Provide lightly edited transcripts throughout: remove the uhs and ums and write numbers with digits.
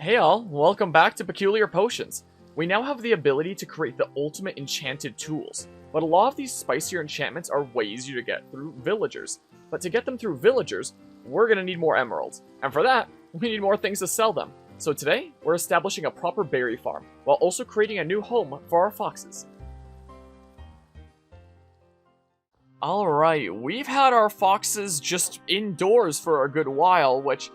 Hey all, welcome back to Peculiar Potions. We now have the ability to create the ultimate enchanted tools, but a lot of these spicier enchantments are way easier to get through villagers. But to get them through villagers, we're gonna need more emeralds, and for that, we need more things to sell them. So today, we're establishing a proper berry farm, while also creating a new home for our foxes. Alright, we've had our foxes just indoors for a good while, which,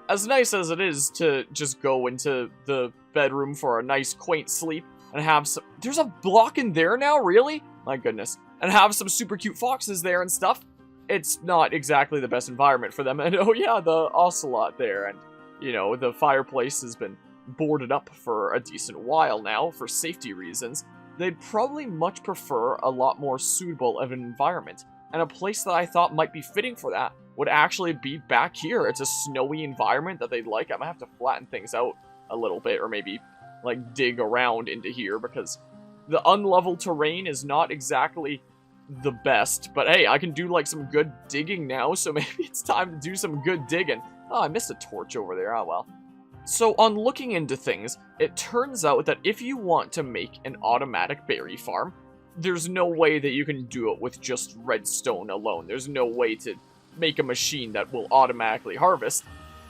as nice as it is to just go into the bedroom for a nice quaint sleep and have some— there's a block in there now, really? My goodness. And have some super cute foxes there and stuff. It's not exactly the best environment for them. And oh yeah, the ocelot there. And, you know, the fireplace has been boarded up for a decent while now for safety reasons. They'd probably much prefer a lot more suitable of an environment. And a place that I thought might be fitting for that would actually be back here. It's a snowy environment that they'd like. I might have to flatten things out a little bit, or maybe, like, dig around into here, because the unlevel terrain is not exactly the best. But hey, I can do, like, some good digging now, so maybe it's time to do some good digging. Oh, I missed a torch over there. Oh, well. So, on looking into things, it turns out that if you want to make an automatic berry farm, there's no way that you can do it with just redstone alone. There's no way to make a machine that will automatically harvest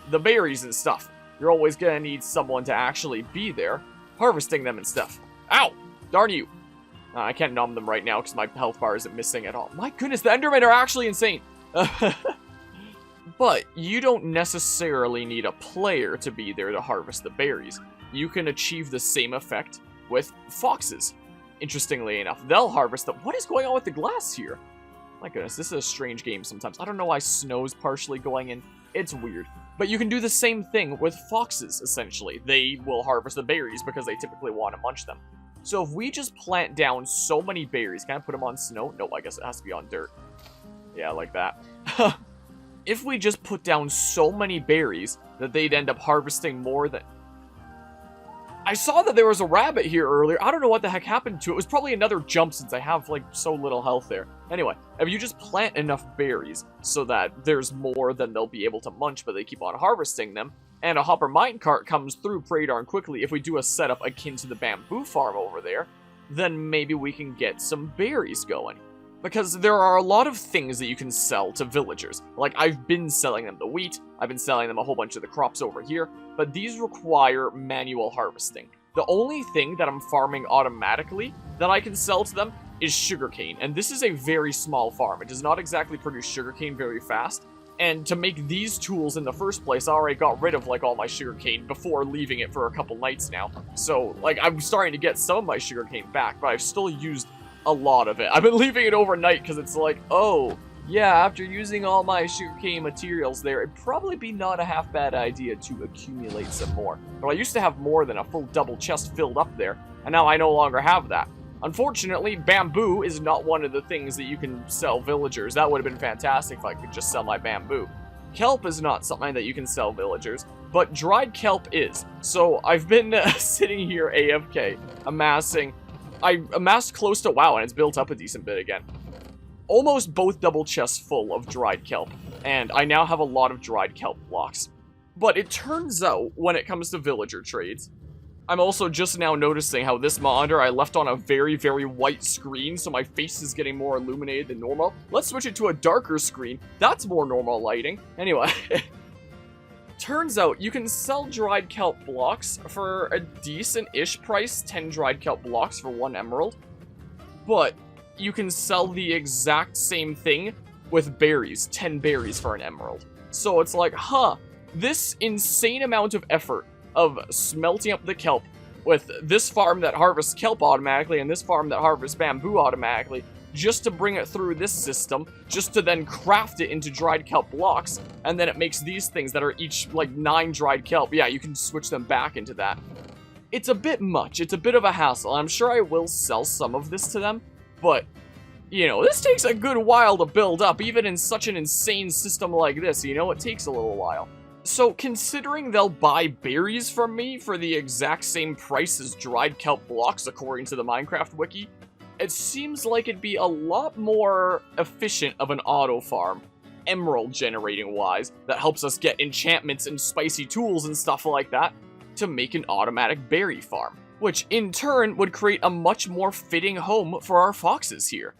the berries and stuff. You're always gonna need someone to actually be there, harvesting them and stuff. Ow! Darn you! I can't numb them right now because my health bar isn't missing at all. My goodness, the Endermen are actually insane! But you don't necessarily need a player to be there to harvest the berries. You can achieve the same effect with foxes. Interestingly enough, they'll harvest them. What is going on with the glass here? My goodness, this is a strange game sometimes. I don't know why snow's partially going in. It's weird. But you can do the same thing with foxes, essentially. They will harvest the berries because they typically want to munch them. So if we just plant down so many berries— can I put them on snow? No, I guess it has to be on dirt. Yeah, like that. If we just put down so many berries that they'd end up harvesting more than— I saw that there was a rabbit here earlier. I don't know what the heck happened to it. It was probably another jump since I have, like, so little health there. Anyway, if you just plant enough berries so that there's more than they'll be able to munch, but they keep on harvesting them, and a hopper minecart comes through pretty darn quickly, if we do a setup akin to the bamboo farm over there, then maybe we can get some berries going. Because there are a lot of things that you can sell to villagers. Like, I've been selling them the wheat, I've been selling them a whole bunch of the crops over here, but these require manual harvesting. The only thing that I'm farming automatically that I can sell to them is sugarcane, and this is a very small farm. It does not exactly produce sugarcane very fast, and to make these tools in the first place, I already got rid of, like, all my sugarcane before leaving it for a couple nights now. So, like, I'm starting to get some of my sugarcane back, but I've still used a lot of it. I've been leaving it overnight because it's like, oh, yeah, after using all my sugarcane materials there, it'd probably be not a half bad idea to accumulate some more. But I used to have more than a full double chest filled up there, and now I no longer have that. Unfortunately, bamboo is not one of the things that you can sell villagers. That would have been fantastic if I could just sell my bamboo. Kelp is not something that you can sell villagers, but dried kelp is. So I've been sitting here AFK, amassing— I amassed close to— wow, and it's built up a decent bit again. Almost both double chests full of dried kelp, and I now have a lot of dried kelp blocks. But it turns out, when it comes to villager trades, I'm also just now noticing how this monitor I left on a very, very white screen, so my face is getting more illuminated than normal. Let's switch it to a darker screen. That's more normal lighting. Anyway. Turns out you can sell dried kelp blocks for a decent-ish price, 10 dried kelp blocks for 1 emerald, but you can sell the exact same thing with berries, 10 berries for an emerald. So it's like, huh, this insane amount of effort of smelting up the kelp with this farm that harvests kelp automatically and this farm that harvests bamboo automatically, just to bring it through this system, just to then craft it into dried kelp blocks, and then it makes these things that are each, like, 9 dried kelp. Yeah, you can switch them back into that. It's a bit much. It's a bit of a hassle. I'm sure I will sell some of this to them, but, you know, this takes a good while to build up, even in such an insane system like this, you know? It takes a little while. So, considering they'll buy berries from me for the exact same price as dried kelp blocks, according to the Minecraft wiki, it seems like it'd be a lot more efficient of an auto farm, emerald generating wise, that helps us get enchantments and spicy tools and stuff like that, to make an automatic berry farm, which in turn would create a much more fitting home for our foxes here.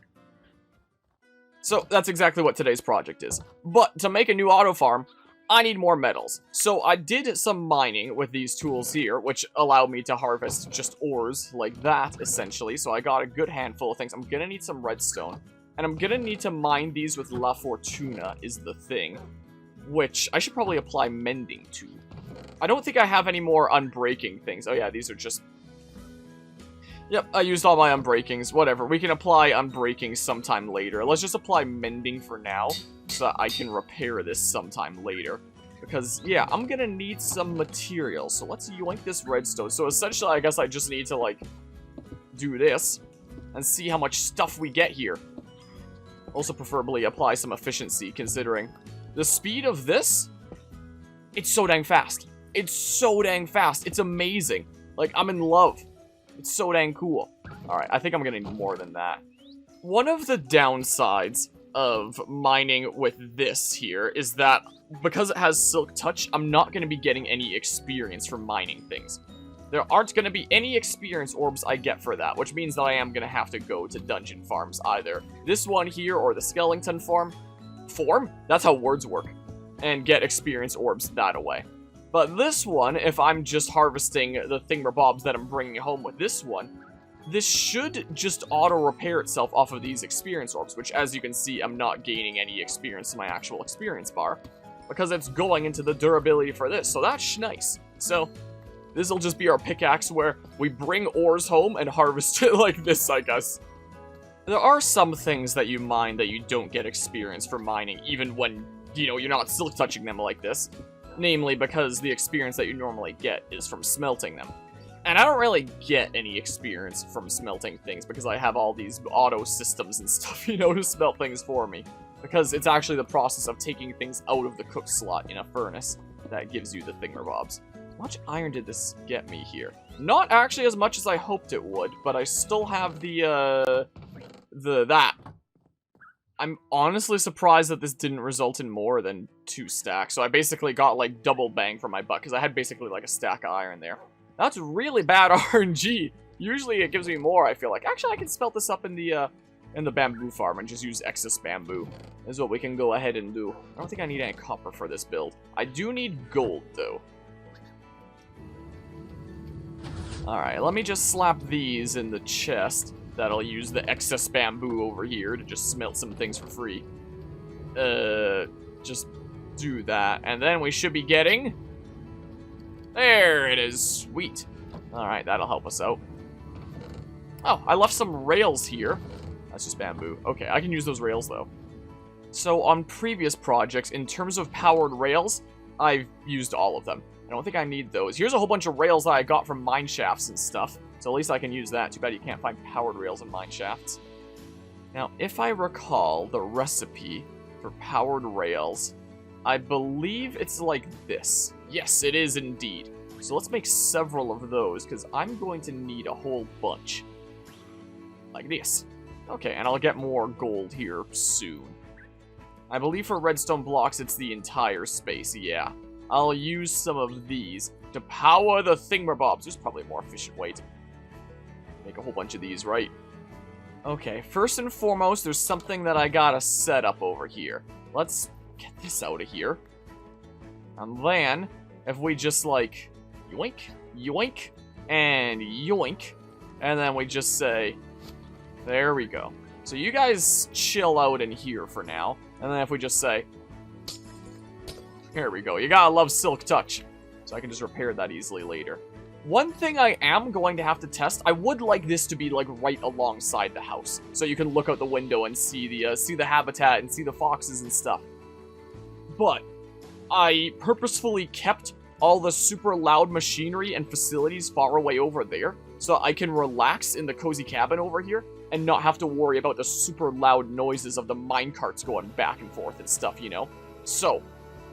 So that's exactly what today's project is. But to make a new auto farm, I need more metals. So I did some mining with these tools here, which allowed me to harvest just ores like that, essentially. So I got a good handful of things. I'm gonna need some redstone. And I'm gonna need to mine these with La Fortuna is the thing, which I should probably apply mending to. I don't think I have any more unbreaking things. Oh yeah, these are just... Yep, I used all my unbreakings. Whatever, we can apply unbreaking sometime later. Let's just apply mending for now, so that I can repair this sometime later. Because, yeah, I'm gonna need some material. So let's yoink this redstone. So essentially, I guess I just need to, like, do this, and see how much stuff we get here. Also, preferably apply some efficiency, considering the speed of this, it's so dang fast. It's so dang fast. It's amazing. Like, I'm in love. It's so dang cool. Alright, I think I'm gonna need more than that. One of the downsides of mining with this here is that because it has Silk Touch, I'm not gonna be getting any experience from mining things. There aren't gonna be any experience orbs I get for that, which means that I am gonna have to go to dungeon farms, either this one here or the skeleton farm. That's how words work. And get experience orbs that way. But this one, if I'm just harvesting the thingamabobs that I'm bringing home with this one, this should just auto-repair itself off of these experience orbs, which, as you can see, I'm not gaining any experience in my actual experience bar, because it's going into the durability for this, so that's nice. So, this will just be our pickaxe where we bring ores home and harvest it like this, I guess. There are some things that you mine that you don't get experience for mining, even when, you know, you're not silk touching them like this. Namely, because the experience that you normally get is from smelting them. And I don't really get any experience from smelting things because I have all these auto systems and stuff, you know, to smelt things for me. Because it's actually the process of taking things out of the cook slot in a furnace that gives you the thingamabobs. How much iron did this get me here? Not actually as much as I hoped it would, but I still have that. I'm honestly surprised that this didn't result in more than 2 stacks. So I basically got, like, double bang for my buck, because I had basically, like, a stack of iron there. That's really bad RNG. Usually it gives me more, I feel like. Actually, I can smelt this up in the bamboo farm and just use excess bamboo. This is what we can go ahead and do. I don't think I need any copper for this build. I do need gold, though. Alright, let me just slap these in the chest. That'll use the excess bamboo over here to just smelt some things for free. Just do that. And then we should be getting... There it is. Sweet. Alright, that'll help us out. Oh, I left some rails here. That's just bamboo. Okay, I can use those rails, though. So, on previous projects, in terms of powered rails, I've used all of them. I don't think I need those. Here's a whole bunch of rails that I got from mine shafts and stuff. So at least I can use that. Too bad you can't find powered rails in mine shafts. Now, if I recall the recipe for powered rails, I believe it's like this. Yes, it is indeed. So let's make several of those, because I'm going to need a whole bunch. Like this. Okay, and I'll get more gold here soon. I believe for redstone blocks, it's the entire space, yeah. I'll use some of these to power the thingamabobs. There's probably a more efficient way to make a whole bunch of these, right? Okay, first and foremost, there's something that I gotta set up over here. Let's get this out of here. And then, if we just like, yoink, yoink, and yoink, and then we just say, there we go. So you guys chill out in here for now, and then if we just say, here we go. You gotta love Silk Touch. So I can just repair that easily later. One thing I am going to have to test, I would like this to be like right alongside the house. So you can look out the window and see the habitat and see the foxes and stuff. But I purposefully kept all the super loud machinery and facilities far away over there, so I can relax in the cozy cabin over here and not have to worry about the super loud noises of the minecarts going back and forth and stuff, you know? So,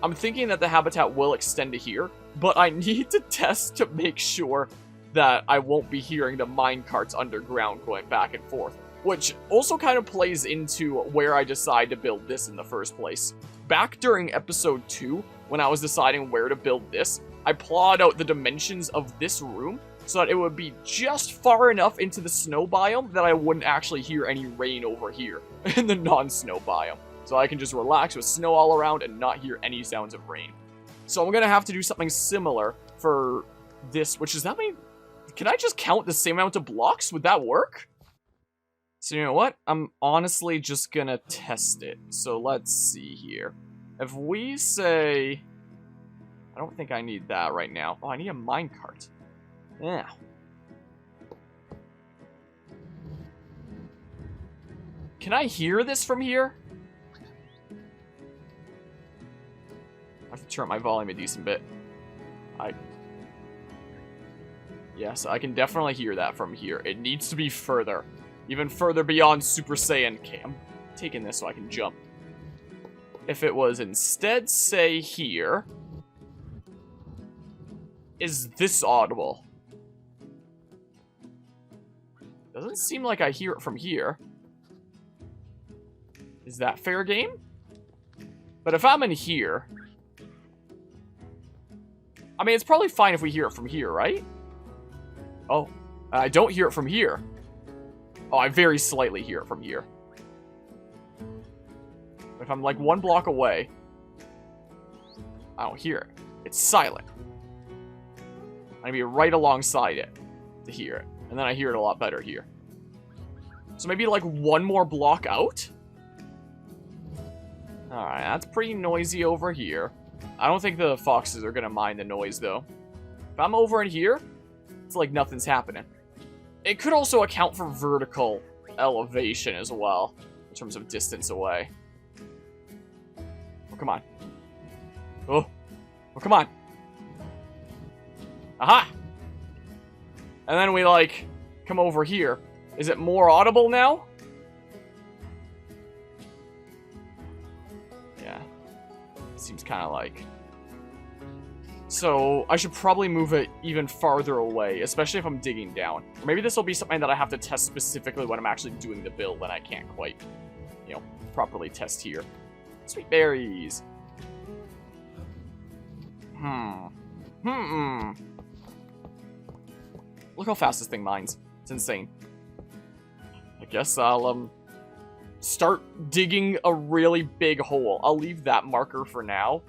I'm thinking that the habitat will extend to here, but I need to test to make sure that I won't be hearing the minecarts underground going back and forth, which also kind of plays into where I decide to build this in the first place. Back during episode 2, when I was deciding where to build this, I plotted out the dimensions of this room so that it would be just far enough into the snow biome that I wouldn't actually hear any rain over here in the non-snow biome. So I can just relax with snow all around and not hear any sounds of rain. So I'm going to have to do something similar for this, which is that mean... Can I just count the same amount of blocks? Would that work? So you know what? I'm honestly just going to test it. So let's see here. If we say... I don't think I need that right now. Oh, I need a minecart. Yeah. Can I hear this from here? I have to turn up my volume a decent bit. Yes, I can definitely hear that from here. It needs to be further. Even further beyond Super Saiyan. Okay, I'm taking this so I can jump. If it was instead, say, here... Is this audible? Doesn't seem like I hear it from here. Is that fair game? But if I'm in here... I mean, it's probably fine if we hear it from here, right? Oh, I don't hear it from here. Oh, I very slightly hear it from here. If I'm like 1 block away, I don't hear it. It's silent. I'm gonna be right alongside it to hear it. And then I hear it a lot better here. So maybe like 1 more block out? Alright, that's pretty noisy over here. I don't think the foxes are gonna mind the noise though. If I'm over in here, it's like nothing's happening. It could also account for vertical elevation as well, in terms of distance away. Oh, come on. Oh, come on. Aha! And then we, like, come over here. Is it more audible now? Yeah. Seems kind of like... So, I should probably move it even farther away, especially if I'm digging down. Or maybe this will be something that I have to test specifically when I'm actually doing the build, and I can't quite, you know, properly test here. Sweet berries. Look how fast this thing mines. It's insane. I guess I'll, start digging a really big hole. I'll leave that marker for now.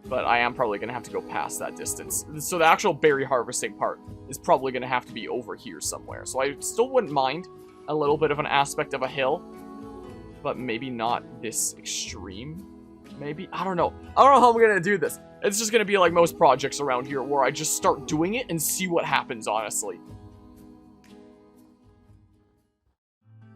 But I am probably going to have to go past that distance. So the actual berry harvesting part is probably going to have to be over here somewhere. So I still wouldn't mind a little bit of an aspect of a hill. But maybe not this extreme. Maybe? I don't know. I don't know how I'm going to do this. It's just going to be like most projects around here where I just start doing it and see what happens, honestly.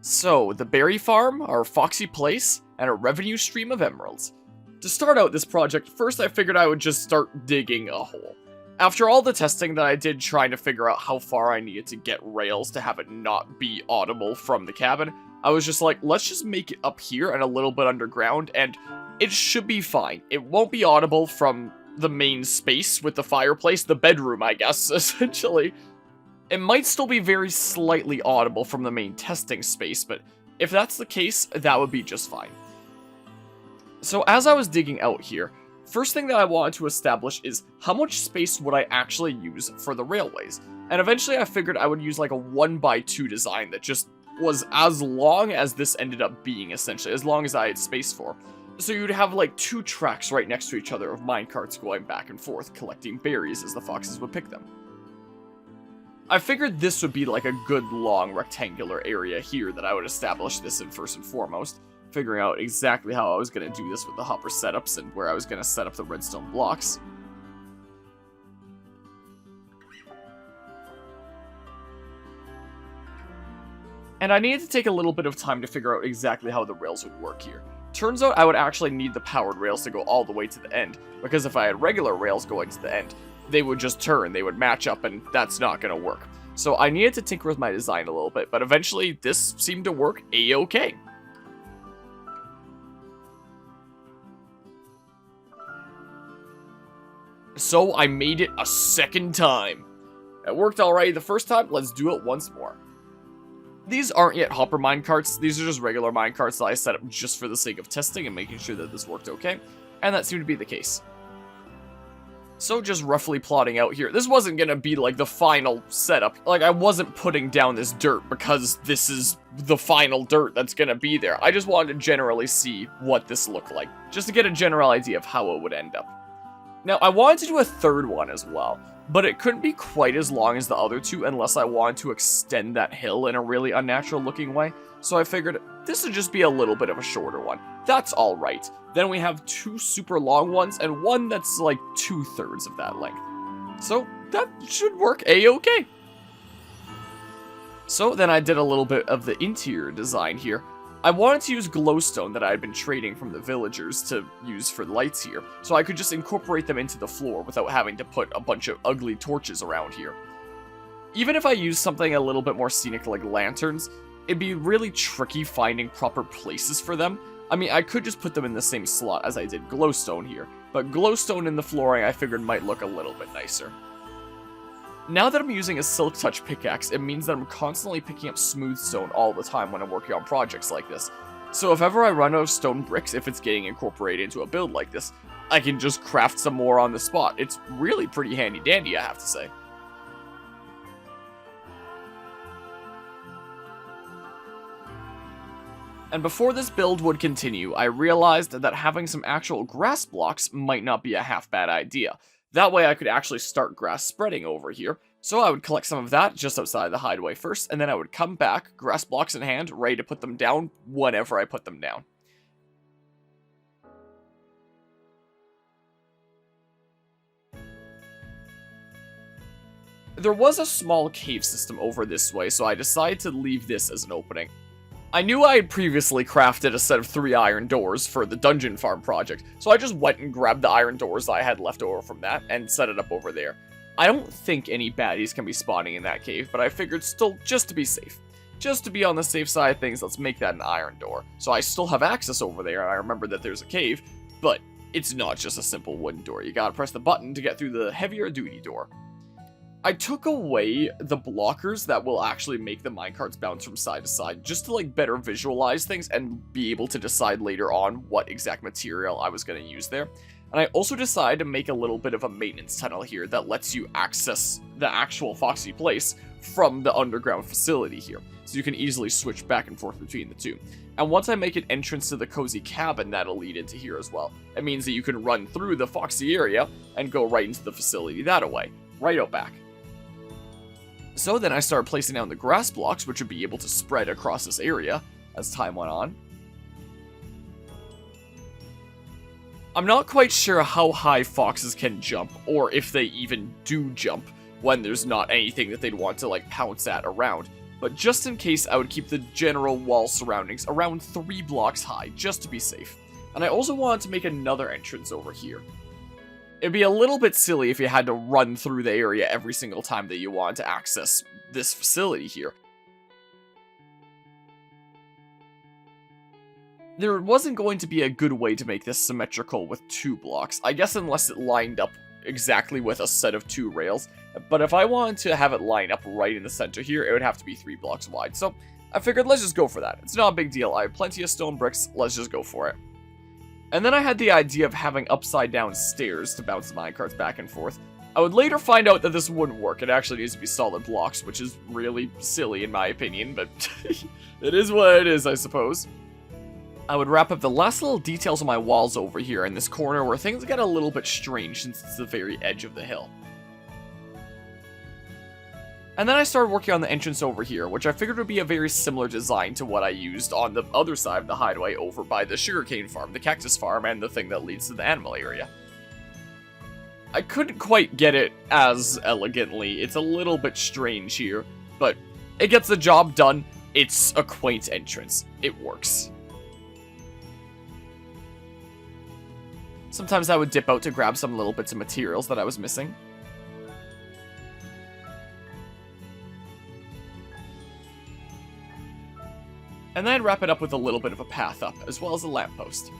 So, the berry farm, our foxy place, and a revenue stream of emeralds. To start out this project, first I figured I would just start digging a hole. After all the testing that I did trying to figure out how far I needed to get rails to have it not be audible from the cabin, I was just like, let's just make it up here and a little bit underground, and it should be fine. It won't be audible from the main space with the fireplace, the bedroom, I guess, essentially. It might still be very slightly audible from the main testing space, but if that's the case, that would be just fine. So as I was digging out here, first thing that I wanted to establish is how much space would I actually use for the railways. And eventually I figured I would use like a 1x2 design that just was as long as this ended up being, essentially, as long as I had space for. So you'd have like 2 tracks right next to each other of minecarts going back and forth, collecting berries as the foxes would pick them. I figured this would be like a good long rectangular area here that I would establish this in first and foremost, figuring out exactly how I was going to do this with the hopper setups and where I was going to set up the redstone blocks. And I needed to take a little bit of time to figure out exactly how the rails would work here. Turns out I would actually need the powered rails to go all the way to the end, because if I had regular rails going to the end, they would just turn, they would match up, and that's not going to work. So I needed to tinker with my design a little bit, but eventually this seemed to work a-okay. So I made it a second time. It worked alright the first time, let's do it once more. These aren't yet hopper minecarts, these are just regular minecarts that I set up just for the sake of testing and making sure that this worked okay, and that seemed to be the case. So just roughly plotting out here, this wasn't gonna be like the final setup. Like, I wasn't putting down this dirt because this is the final dirt that's gonna be there. I just wanted to generally see what this looked like, just to get a general idea of how it would end up. Now, I wanted to do a third one as well, but it couldn't be quite as long as the other two unless I wanted to extend that hill in a really unnatural looking way. So I figured this would just be a little bit of a shorter one. That's alright. Then we have 2 super long ones and one that's like 2/3 of that length. So that should work a-okay. So then I did a little bit of the interior design here. I wanted to use glowstone that I had been trading from the villagers to use for lights here, so I could just incorporate them into the floor without having to put a bunch of ugly torches around here. Even if I used something a little bit more scenic like lanterns, it'd be really tricky finding proper places for them. I mean, I could just put them in the same slot as I did glowstone here, but glowstone in the flooring I figured might look a little bit nicer. Now that I'm using a Silk Touch pickaxe, it means that I'm constantly picking up smooth stone all the time when I'm working on projects like this. So if ever I run out of stone bricks, if it's getting incorporated into a build like this, I can just craft some more on the spot. It's really pretty handy dandy, I have to say. And before this build would continue, I realized that having some actual grass blocks might not be a half bad idea. That way I could actually start grass spreading over here. So I would collect some of that just outside the hideaway first, and then I would come back, grass blocks in hand, ready to put them down whenever I put them down. There was a small cave system over this way, so I decided to leave this as an opening. I knew I had previously crafted a set of 3 iron doors for the dungeon farm project, so I just went and grabbed the iron doors I had left over from that and set it up over there. I don't think any baddies can be spawning in that cave, but I figured still, just to be safe. Just to be on the safe side of things, let's make that an iron door. So I still have access over there, and I remember that there's a cave, but it's not just a simple wooden door. You gotta press the button to get through the heavier duty door. I took away the blockers that will actually make the minecarts bounce from side to side, just to like better visualize things and be able to decide later on what exact material I was going to use there. And I also decided to make a little bit of a maintenance tunnel here that lets you access the actual Foxy Place from the underground facility here, so you can easily switch back and forth between the two. And once I make an entrance to the cozy cabin, that'll lead into here as well. It means that you can run through the Foxy area and go right into the facility that way, right out back. So then I started placing down the grass blocks, which would be able to spread across this area as time went on. I'm not quite sure how high foxes can jump, or if they even do jump when there's not anything that they'd want to like pounce at around. But just in case, I would keep the general wall surroundings around 3 blocks high, just to be safe. And I also wanted to make another entrance over here. It'd be a little bit silly if you had to run through the area every single time that you wanted to access this facility here. There wasn't going to be a good way to make this symmetrical with 2 blocks, I guess unless it lined up exactly with a set of 2 rails, but if I wanted to have it line up right in the center here, it would have to be 3 blocks wide, so I figured let's just go for that. It's not a big deal, I have plenty of stone bricks, let's just go for it. And then I had the idea of having upside down stairs to bounce the minecarts back and forth. I would later find out that this wouldn't work, it actually needs to be solid blocks, which is really silly in my opinion, but it is what it is, I suppose. I would wrap up the last little details on my walls over here in this corner where things get a little bit strange since it's the very edge of the hill. And then I started working on the entrance over here, which I figured would be a very similar design to what I used on the other side of the hideaway over by the sugarcane farm, the cactus farm, and the thing that leads to the animal area. I couldn't quite get it as elegantly, it's a little bit strange here, but it gets the job done. It's a quaint entrance. It works. Sometimes I would dip out to grab some little bits of materials that I was missing. And then I'd wrap it up with a little bit of a path up, as well as a lamppost.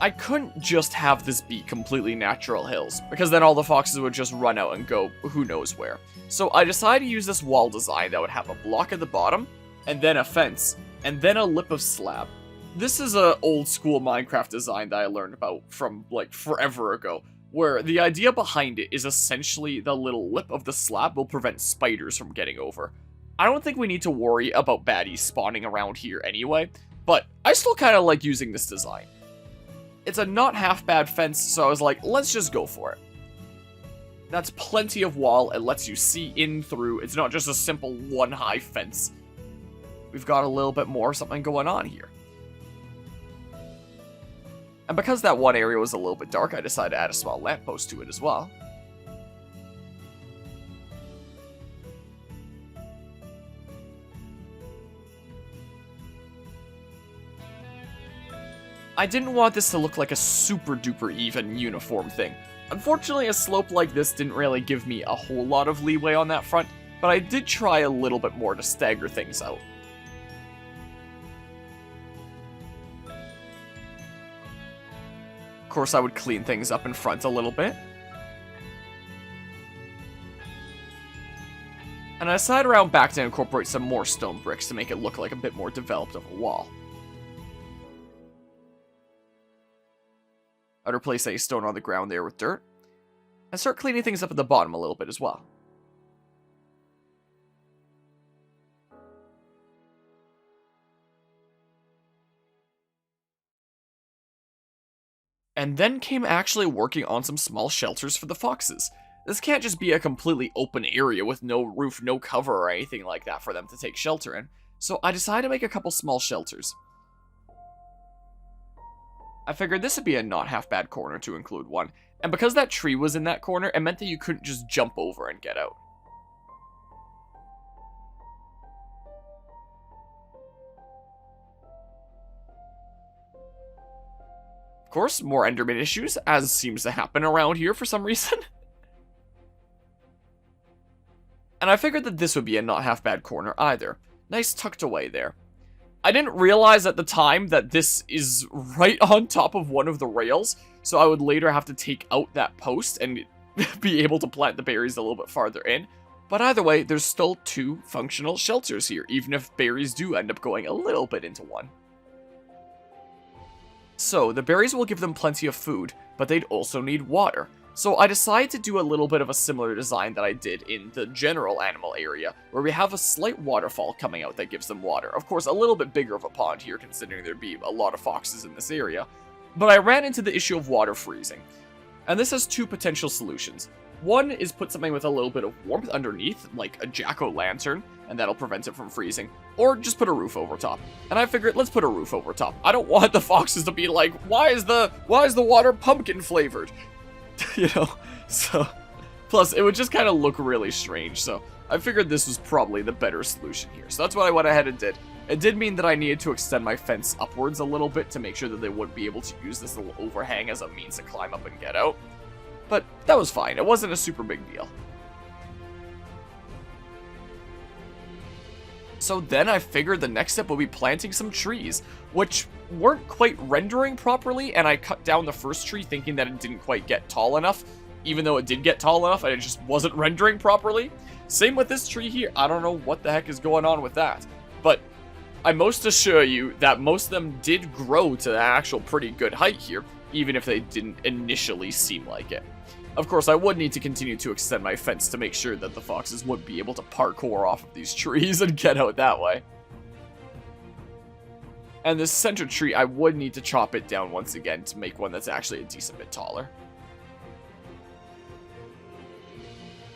I couldn't just have this be completely natural hills, because then all the foxes would just run out and go who knows where. So I decided to use this wall design that would have a block at the bottom, and then a fence, and then a lip of slab. This is a old school Minecraft design that I learned about from, like, forever ago, where the idea behind it is essentially the little lip of the slab will prevent spiders from getting over. I don't think we need to worry about baddies spawning around here anyway, but I still kind of like using this design. It's a not half bad fence, so I was like, let's just go for it. That's plenty of wall, it lets you see in through, it's not just a simple one high fence. We've got a little bit more something going on here. And because that one area was a little bit dark, I decided to add a small lamppost to it as well. I didn't want this to look like a super duper even uniform thing. Unfortunately, a slope like this didn't really give me a whole lot of leeway on that front, but I did try a little bit more to stagger things out. Of course, I would clean things up in front a little bit. And I decided around back to incorporate some more stone bricks to make it look like a bit more developed of a wall. I'd replace any stone on the ground there with dirt, and start cleaning things up at the bottom a little bit as well. And then came actually working on some small shelters for the foxes. This can't just be a completely open area with no roof, no cover or anything like that for them to take shelter in, so I decided to make a couple small shelters. I figured this would be a not half bad corner to include one, and because that tree was in that corner, it meant that you couldn't just jump over and get out. Of course, more Enderman issues, as seems to happen around here for some reason. And I figured that this would be a not half bad corner either. Nice tucked away there. I didn't realize at the time that this is right on top of one of the rails, so I would later have to take out that post and be able to plant the berries a little bit farther in. But either way, there's still two functional shelters here, even if berries do end up going a little bit into one. So, the berries will give them plenty of food, but they'd also need water. So I decided to do a little bit of a similar design that I did in the general animal area, where we have a slight waterfall coming out that gives them water. Of course, a little bit bigger of a pond here, considering there'd be a lot of foxes in this area. But I ran into the issue of water freezing. And this has two potential solutions. One is put something with a little bit of warmth underneath, like a jack-o'-lantern, and that'll prevent it from freezing. Or just put a roof over top. And I figured, let's put a roof over top. I don't want the foxes to be like, why is the water pumpkin flavored? You know, so, plus it would just kind of look really strange, so I figured this was probably the better solution here. So that's what I went ahead and did. It did mean that I needed to extend my fence upwards a little bit to make sure that they wouldn't be able to use this little overhang as a means to climb up and get out. But that was fine, it wasn't a super big deal. So then I figured the next step would be planting some trees, which weren't quite rendering properly, and I cut down the first tree thinking that it didn't quite get tall enough, even though it did get tall enough and it just wasn't rendering properly. Same with this tree here, I don't know what the heck is going on with that, but I most assure you that most of them did grow to an actual pretty good height here, even if they didn't initially seem like it. Of course, I would need to continue to extend my fence to make sure that the foxes would be able to parkour off of these trees and get out that way. And this center tree, I would need to chop it down once again to make one that's actually a decent bit taller.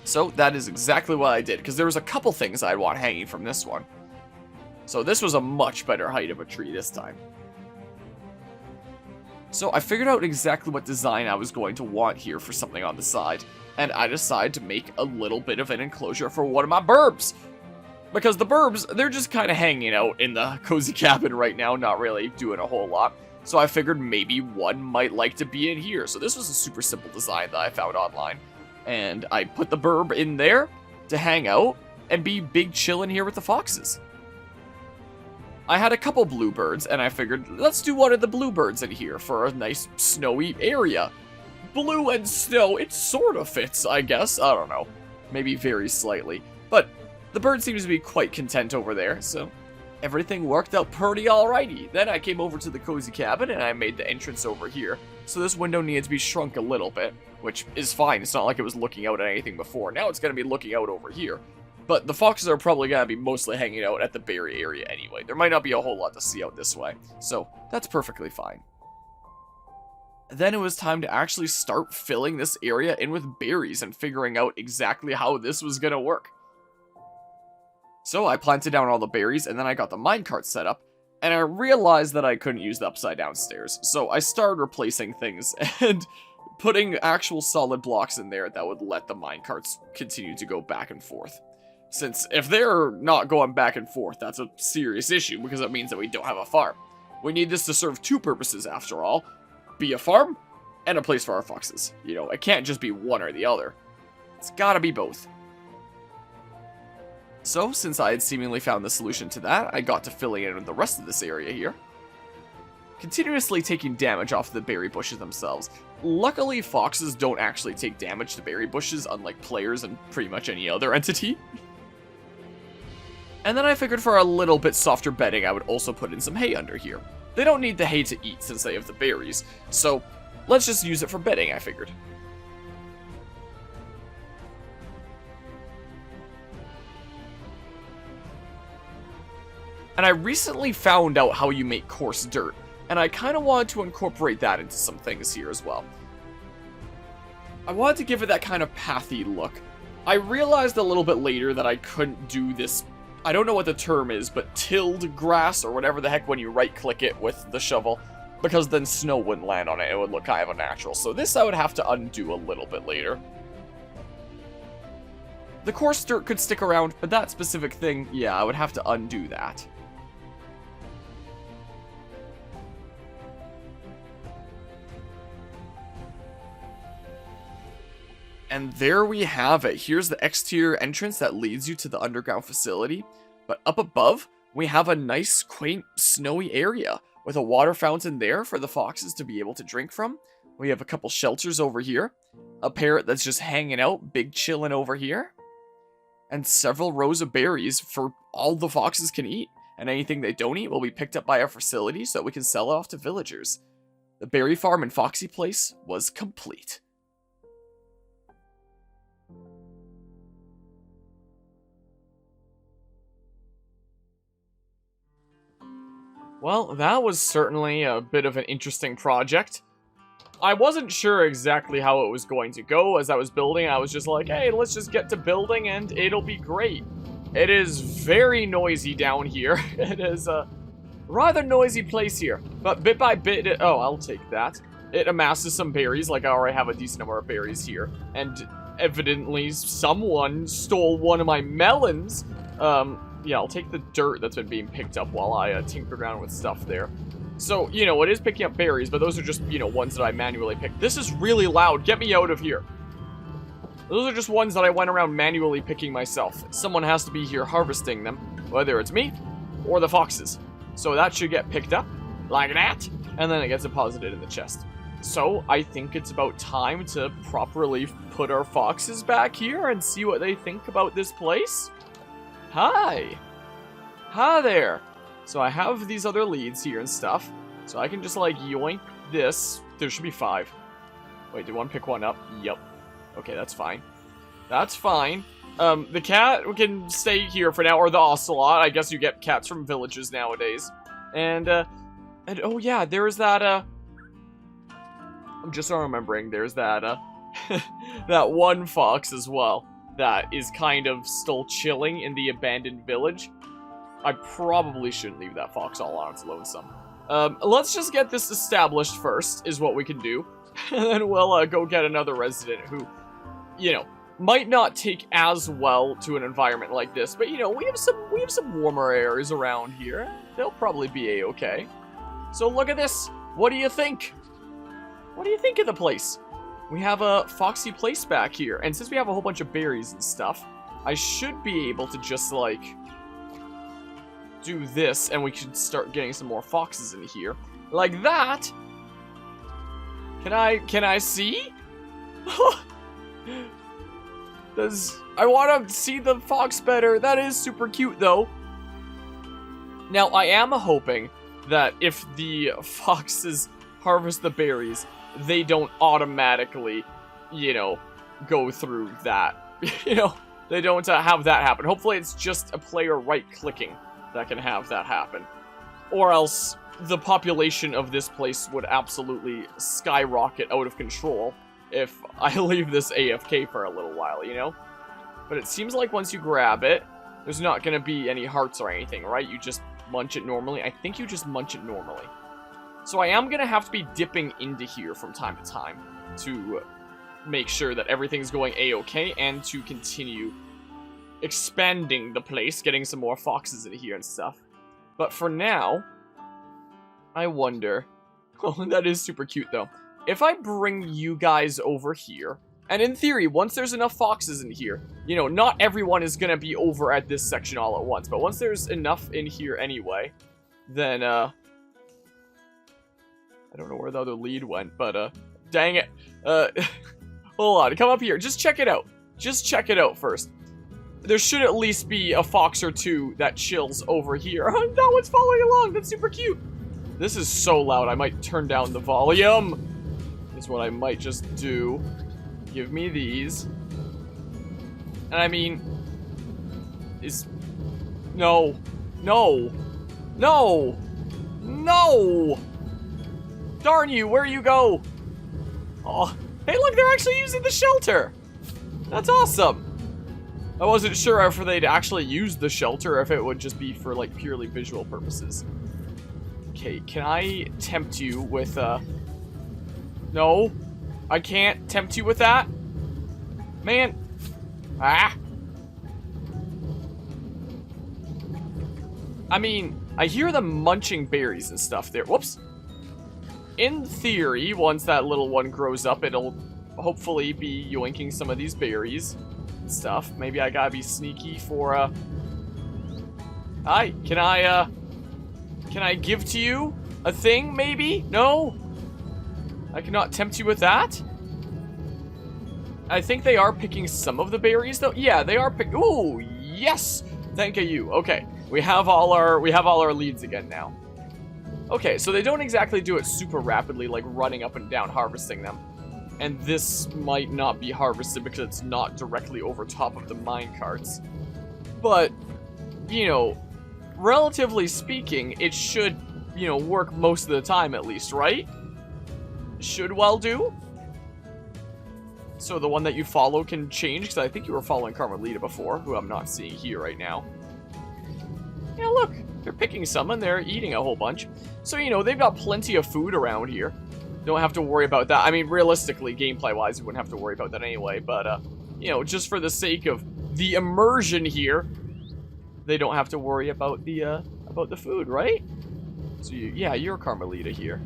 So that is exactly what I did, because there was a couple things I'd want hanging from this one. So this was a much better height of a tree this time. So I figured out exactly what design I was going to want here for something on the side, and I decided to make a little bit of an enclosure for one of my burbs. Because the burbs, they're just kind of hanging out in the cozy cabin right now, not really doing a whole lot. So I figured maybe one might like to be in here. So this was a super simple design that I found online. And I put the burb in there to hang out and be big chillin' here with the foxes. I had a couple bluebirds, and I figured, let's do one of the bluebirds in here for a nice snowy area. Blue and snow, it sort of fits, I guess. I don't know. Maybe very slightly. But the bird seems to be quite content over there, so everything worked out pretty alrighty. Then I came over to the cozy cabin and I made the entrance over here. So this window needed to be shrunk a little bit, which is fine. It's not like it was looking out at anything before. Now it's going to be looking out over here. But the foxes are probably going to be mostly hanging out at the berry area anyway. There might not be a whole lot to see out this way. So that's perfectly fine. Then it was time to actually start filling this area in with berries and figuring out exactly how this was going to work. So I planted down all the berries and then I got the minecart set up. And I realized that I couldn't use the upside down stairs. So I started replacing things and putting actual solid blocks in there that would let the minecarts continue to go back and forth. Since if they're not going back and forth, that's a serious issue because it means that we don't have a farm. We need this to serve two purposes after all. Be a farm and a place for our foxes. You know, it can't just be one or the other. It's gotta be both. So, since I had seemingly found the solution to that, I got to filling in the rest of this area here. Continuously taking damage off the berry bushes themselves. Luckily, foxes don't actually take damage to berry bushes, unlike players and pretty much any other entity. And then I figured for a little bit softer bedding, I would also put in some hay under here. They don't need the hay to eat since they have the berries, so let's just use it for bedding, I figured. And I recently found out how you make coarse dirt, and I kind of wanted to incorporate that into some things here as well. I wanted to give it that kind of pathy look. I realized a little bit later that I couldn't do this, I don't know what the term is, but tilled grass or whatever the heck when you right-click it with the shovel, because then snow wouldn't land on it, it would look kind of unnatural. So this I would have to undo a little bit later. The coarse dirt could stick around, but that specific thing, yeah, I would have to undo that. And there we have it. Here's the exterior entrance that leads you to the underground facility. But up above, we have a nice, quaint, snowy area with a water fountain there for the foxes to be able to drink from. We have a couple shelters over here. A parrot that's just hanging out, big chillin' over here. And several rows of berries for all the foxes can eat. And anything they don't eat will be picked up by our facility so that we can sell it off to villagers. The berry farm and Foxy Place was complete. Well, that was certainly a bit of an interesting project. I wasn't sure exactly how it was going to go as I was building. I was just like, hey, let's just get to building and it'll be great. It is very noisy down here. It is a rather noisy place here. But bit by bit, oh, I'll take that. It amasses some berries, like I already have a decent number of berries here. And evidently someone stole one of my melons. Yeah, I'll take the dirt that's been being picked up while I tinkered around with stuff there. So, you know, it is picking up berries, but those are just, you know, ones that I manually picked. This is really loud. Get me out of here. Those are just ones that I went around manually picking myself. Someone has to be here harvesting them, whether it's me or the foxes. So that should get picked up like that, and then it gets deposited in the chest. So I think it's about time to properly put our foxes back here and see what they think about this place. Hi! Hi there! So I have these other leads here and stuff. So I can just like yoink this. There should be 5. Wait, did one pick one up? Yep. Okay, that's fine. That's fine. The cat can stay here for now, or the ocelot. I guess you get cats from villages nowadays. And oh yeah, there's that, I'm just remembering, there's that, that one fox as well. That is kind of still chilling in the abandoned village. I probably shouldn't leave that fox all on its lonesome. Let's just get this established first, is what we can do. And then we'll go get another resident who, you know, might not take as well to an environment like this. But, you know, we have some warmer areas around here. They'll probably be a-okay. So look at this. What do you think? What do you think of the place? We have a Foxy Place back here, and since we have a whole bunch of berries and stuff, I should be able to just, like, do this, and we should start getting some more foxes in here. Like that! Can I see? I want to see the fox better. That is super cute, though. Now, I am hoping that if the foxes harvest the berries, they don't automatically, you know, go through that. You know, they don't have that happen. Hopefully it's just a player right-clicking that can have that happen. Or else the population of this place would absolutely skyrocket out of control if I leave this AFK for a little while, you know? But it seems like once you grab it, there's not going to be any hearts or anything, right? You just munch it normally. I think you just munch it normally. So I am going to have to be dipping into here from time to time to make sure that everything's going a-okay and to continue expanding the place, getting some more foxes in here and stuff. But for now, I wonder... Oh, that is super cute, though. If I bring you guys over here, and in theory, once there's enough foxes in here, you know, not everyone is going to be over at this section all at once, but once there's enough in here anyway, then, I don't know where the other lead went, but, dang it. Hold on, come up here. Just check it out. Just check it out first. There should at least be a fox or two that chills over here. That one's following along. That's super cute. This is so loud, I might turn down the volume. Is what I might just do. Give me these. And I mean... No. No. No. No. Darn you, where you go? Oh, hey look, they're actually using the shelter. That's awesome. I wasn't sure if they'd actually use the shelter or if it would just be for like purely visual purposes. Okay, can I tempt you with No, I can't tempt you with that. Man. Ah. I mean, I hear them munching berries and stuff there. Whoops. In theory, once that little one grows up, it'll hopefully be yoinking some of these berries and stuff. Maybe I gotta be sneaky for, Hi, can I give to you a thing, maybe? No? I cannot tempt you with that? I think they are picking some of the berries, though. Yeah, they are picking... Ooh, yes! Thank you. Okay, we have all our leads again now. Okay, so they don't exactly do it super rapidly, like running up and down, harvesting them. And this might not be harvested because it's not directly over top of the minecarts. But, you know, relatively speaking, it should, you know, work most of the time at least, right? Should well do. So the one that you follow can change, because I think you were following Carmelita before, who I'm not seeing here right now. Yeah, look, they're picking some and they're eating a whole bunch. So, you know, they've got plenty of food around here. Don't have to worry about that. I mean, realistically, gameplay-wise, you wouldn't have to worry about that anyway, but, you know, just for the sake of the immersion here, they don't have to worry about the food, right? So, yeah, you're Carmelita here.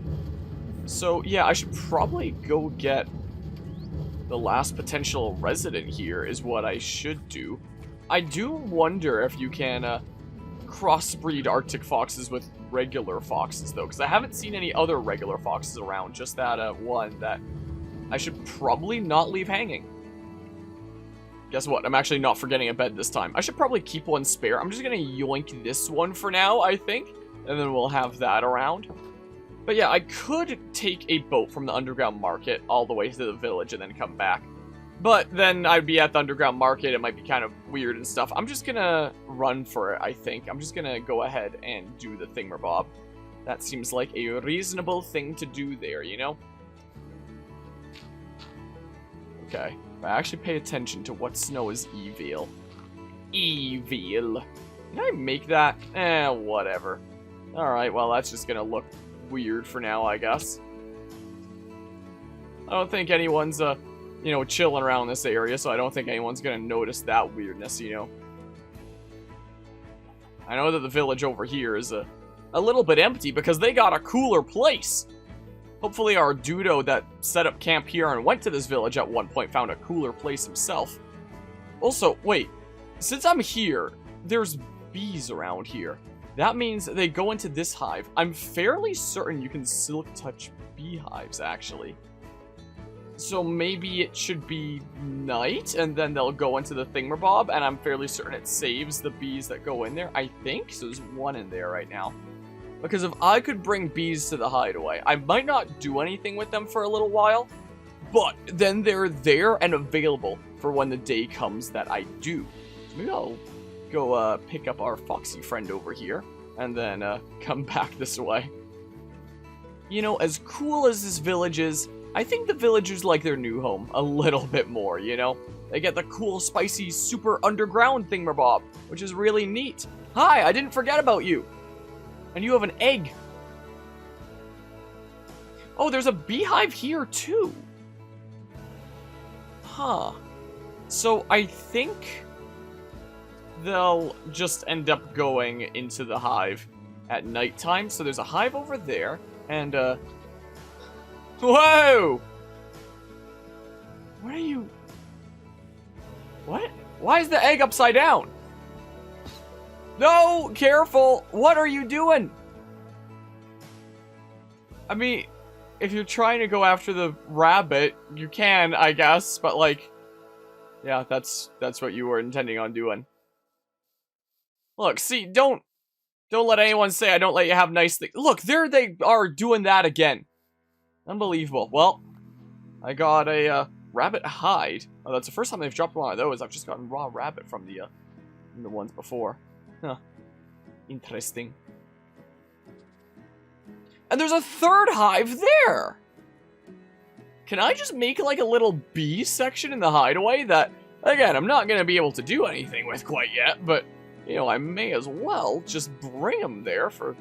So, yeah, I should probably go get the last potential resident here is what I should do. I do wonder if you can crossbreed Arctic foxes with regular foxes, though, because I haven't seen any other regular foxes around, just that one that I should probably not leave hanging. Guess what? I'm actually not forgetting a bed this time. I should probably keep one spare. I'm just going to yoink this one for now, I think, and then we'll have that around. But yeah, I could take a boat from the underground market all the way to the village and then come back. But then I'd be at the underground market, it might be kind of weird and stuff. I'm just gonna run for it, I think. I'm just gonna go ahead and do the thingamabob. That seems like a reasonable thing to do there, you know? Okay, if I actually pay attention to what snow is evil. Evil. Can I make that? Whatever. Alright, well that's just gonna look weird for now, I guess. I don't think anyone's, you know, chilling around this area, so I don't think anyone's gonna notice that weirdness, you know. I know that the village over here is a little bit empty because they got a cooler place. Hopefully our Dudo that set up camp here and went to this village at one point found a cooler place himself. Also, wait, since I'm here, there's bees around here. That means they go into this hive. I'm fairly certain you can silk touch beehives, actually. So maybe it should be night, and then they'll go into the thingamabob, and I'm fairly certain it saves the bees that go in there, I think. So there's one in there right now. Because if I could bring bees to the hideaway, I might not do anything with them for a little while, but then they're there and available for when the day comes that I do. So maybe I'll go pick up our foxy friend over here, and then come back this way. You know, as cool as this village is, I think the villagers like their new home a little bit more, you know? They get the cool, spicy, super underground thingamabob, which is really neat. Hi, I didn't forget about you. And you have an egg. Oh, there's a beehive here, too. Huh. So I think they'll just end up going into the hive at nighttime. So there's a hive over there, and, whoa! What are you... What? Why is the egg upside down? No! Careful! What are you doing? I mean, if you're trying to go after the rabbit, you can, I guess, but like... Yeah, that's what you were intending on doing. Look, see, don't let anyone say I don't let you have nice things. Look, there they are doing that again. Unbelievable. Well, I got a rabbit hide. Oh, that's the first time they've dropped one of those. I've just gotten raw rabbit from the ones before. Huh. Interesting. And there's a third hive there! Can I just make like a little bee section in the hideaway that, again, I'm not going to be able to do anything with quite yet, but, you know, I may as well just bring them there for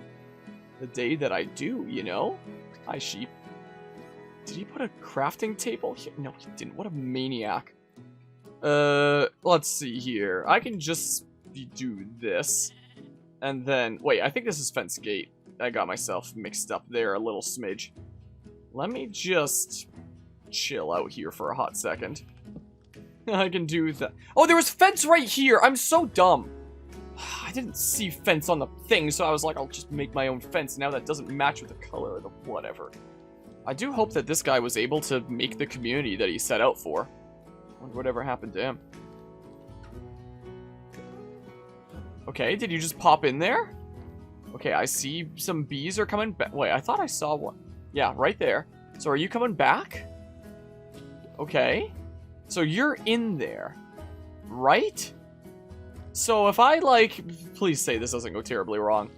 the day that I do, you know? Hi, sheep. Did he put a crafting table here? No, he didn't. What a maniac. Let's see here. I can just do this. And then, wait, I think this is fence gate. I got myself mixed up there a little smidge. Let me just chill out here for a hot second. I can do that. Oh, there was fence right here. I'm so dumb. I didn't see fence on the thing, so I was like, I'll just make my own fence. Now that doesn't match with the color or the whatever. I do hope that this guy was able to make the community that he set out for. I wonder whatever happened to him. Okay, did you just pop in there? Okay, I see some bees are coming back. Wait, I thought I saw one. Yeah, right there. So are you coming back? Okay. So you're in there, right? So if I, like... Please say this doesn't go terribly wrong.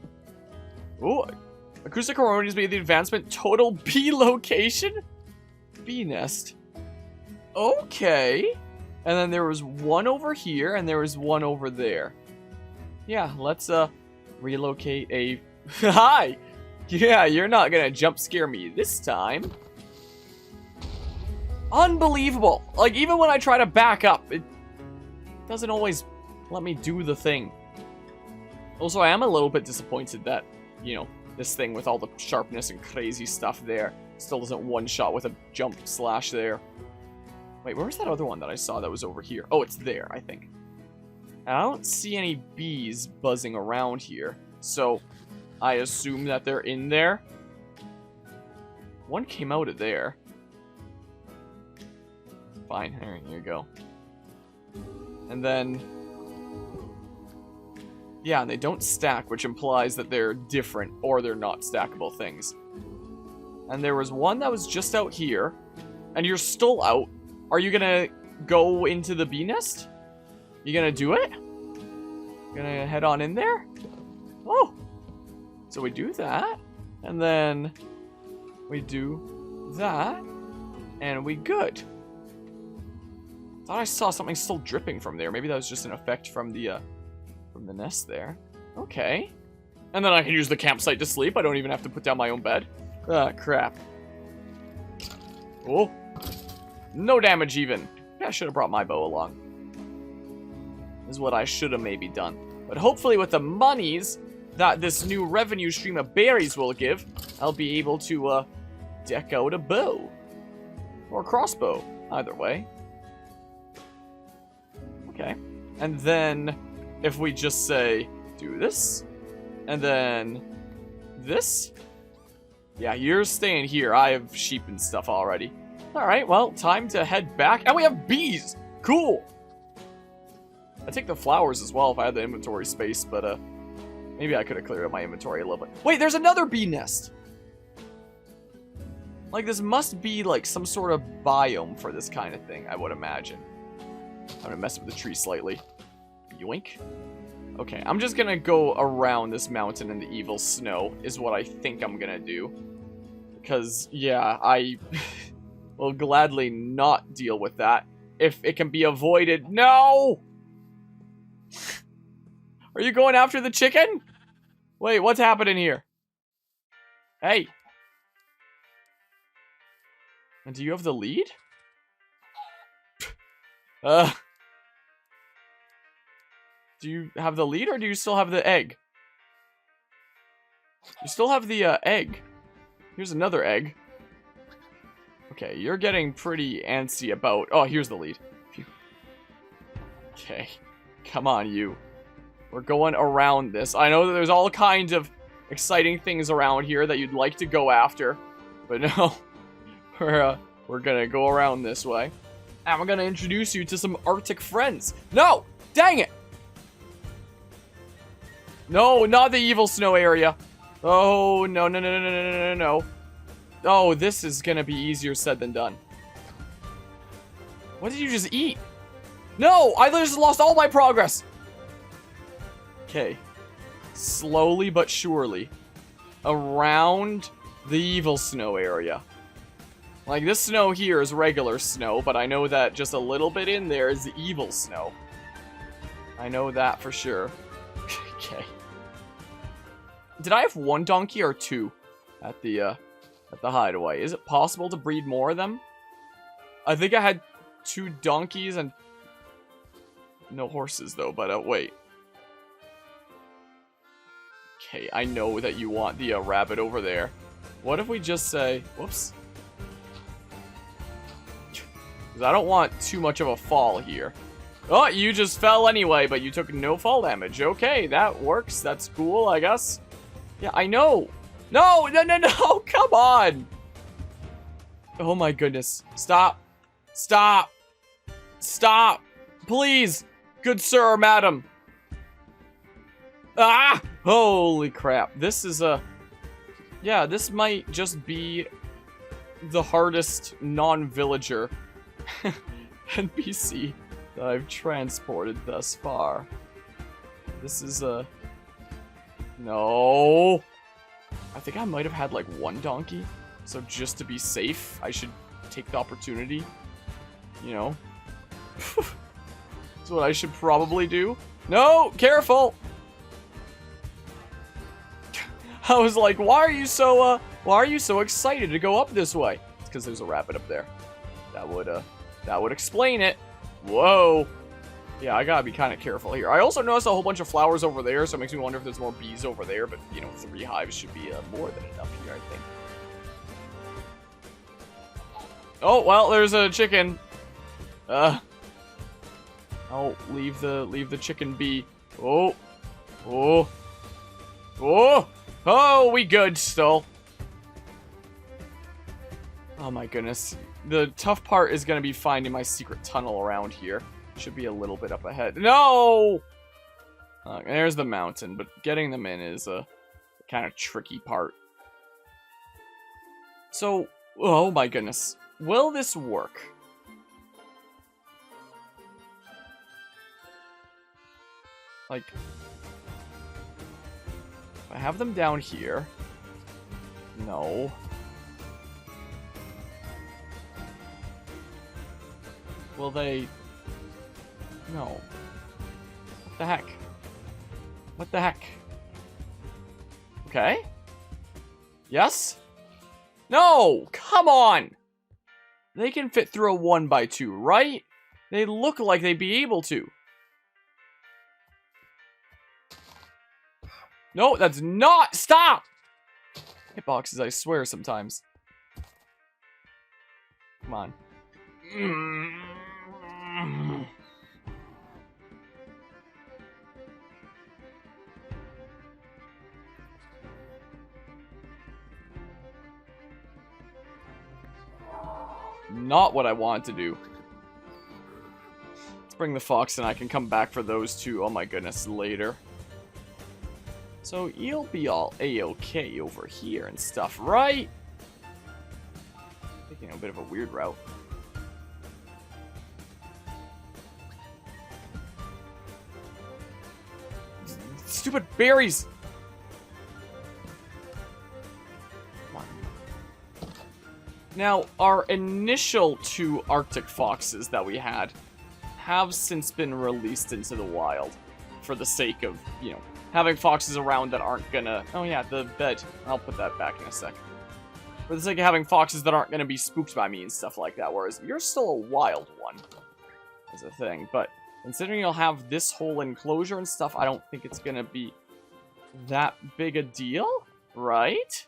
Ooh. AcousticHarmonia has made the advancement total bee location? Bee nest. Okay. And then there was one over here, and there was one over there. Yeah, let's, relocate a... Hi! Yeah, you're not gonna jump scare me this time. Unbelievable! Like, even when I try to back up, it doesn't always let me do the thing. Also, I am a little bit disappointed that, you know, this thing with all the sharpness and crazy stuff there still doesn't one-shot with a jump slash there. Wait, where was that other one that I saw that was over here? Oh, it's there, I think. And I don't see any bees buzzing around here, so I assume that they're in there. One came out of there. Fine, here you go. And then... Yeah, and they don't stack, which implies that they're different, or they're not stackable things. And there was one that was just out here, and you're still out. Are you gonna go into the bee nest? You gonna do it? Gonna head on in there? Oh! So we do that, and then we do that, and we good. Thought I saw something still dripping from there. Maybe that was just an effect from the nest there. Okay. And then I can use the campsite to sleep. I don't even have to put down my own bed. Ah, crap. Oh. No damage even. Yeah, I should have brought my bow along. Is what I should have maybe done. But hopefully with the monies that this new revenue stream of berries will give, I'll be able to deck out a bow. Or a crossbow. Either way. Okay. And then if we just say, do this, and then this. Yeah, you're staying here. I have sheep and stuff already. Alright, well, time to head back. And we have bees! Cool! I'd take the flowers as well if I had the inventory space, but, maybe I could have cleared up my inventory a little bit. Wait, there's another bee nest! Like, this must be, like, some sort of biome for this kind of thing, I would imagine. I'm gonna mess with the tree slightly. Yoink. Okay, I'm just gonna go around this mountain in the evil snow, is what I think I'm gonna do. Because, yeah, I will gladly not deal with that. If it can be avoided. No! Are you going after the chicken? Wait, what's happening here? Hey. And do you have the lead? Do you have the lead or do you still have the egg? You still have the egg. Here's another egg. Okay, you're getting pretty antsy about... Oh, here's the lead. Okay. Come on, you. We're going around this. I know that there's all kinds of exciting things around here that you'd like to go after. But no. We're gonna go around this way. And we're gonna introduce you to some Arctic friends. No! Dang it! No, not the evil snow area. Oh, no, no, no, no, no, no, no, no. Oh, this is gonna be easier said than done. What did you just eat? No! I just lost all my progress! Okay. Slowly but surely. Around the evil snow area. Like, this snow here is regular snow, but I know that just a little bit in there is the evil snow. I know that for sure. Okay. Did I have one donkey or two at the hideaway? Is it possible to breed more of them? I think I had 2 donkeys and no horses though, but wait. Okay, I know that you want the rabbit over there. What if we just say, whoops. Because I don't want too much of a fall here. Oh, you just fell anyway, but you took no fall damage. Okay, that works. That's cool, I guess. Yeah, I know. No, no, no, no, come on. Oh my goodness. Stop. Stop. Stop. Please. Good sir or madam. Ah! Holy crap. This is a... Yeah, this might just be the hardest non-villager NPC that I've transported thus far. This is a... No. I think I might have had like 1 donkey. So just to be safe, I should take the opportunity. You know. That's what I should probably do. No! Careful! I was like, why are you so excited to go up this way? It's because there's a rabbit up there. That would explain it. Whoa. Yeah, I gotta be kind of careful here. I also noticed a whole bunch of flowers over there, so it makes me wonder if there's more bees over there, but, you know, 3 hives should be more than enough here, I think. Oh, well, there's a chicken. I'll leave the chicken be. Oh. Oh. Oh. Oh, we good still. Oh my goodness. The tough part is going to be finding my secret tunnel around here. Should be a little bit up ahead. No! There's the mountain, but getting them in is a kind of tricky part. So, oh my goodness. Will this work? Like... I have them down here. No. Will they... No. What the heck? What the heck? Okay. Yes? No! Come on! They can fit through a 1x2, right? They look like they'd be able to. No, that's not... Stop! Hitboxes, I swear, sometimes. Come on. Not what I wanted to do. Let's bring the fox and I can come back for those two, oh my goodness, later. So you'll be all A-okay over here and stuff, right? Taking a bit of a weird route. Stupid berries! Come on. Now, our initial 2 Arctic foxes that we had have since been released into the wild for the sake of, you know, having foxes around that aren't gonna... Oh yeah, the bed. I'll put that back in a sec. For the sake of having foxes that aren't gonna be spooked by me and stuff like that, whereas you're still a wild one, is a thing. But considering you'll have this whole enclosure and stuff, I don't think it's gonna be that big a deal, right?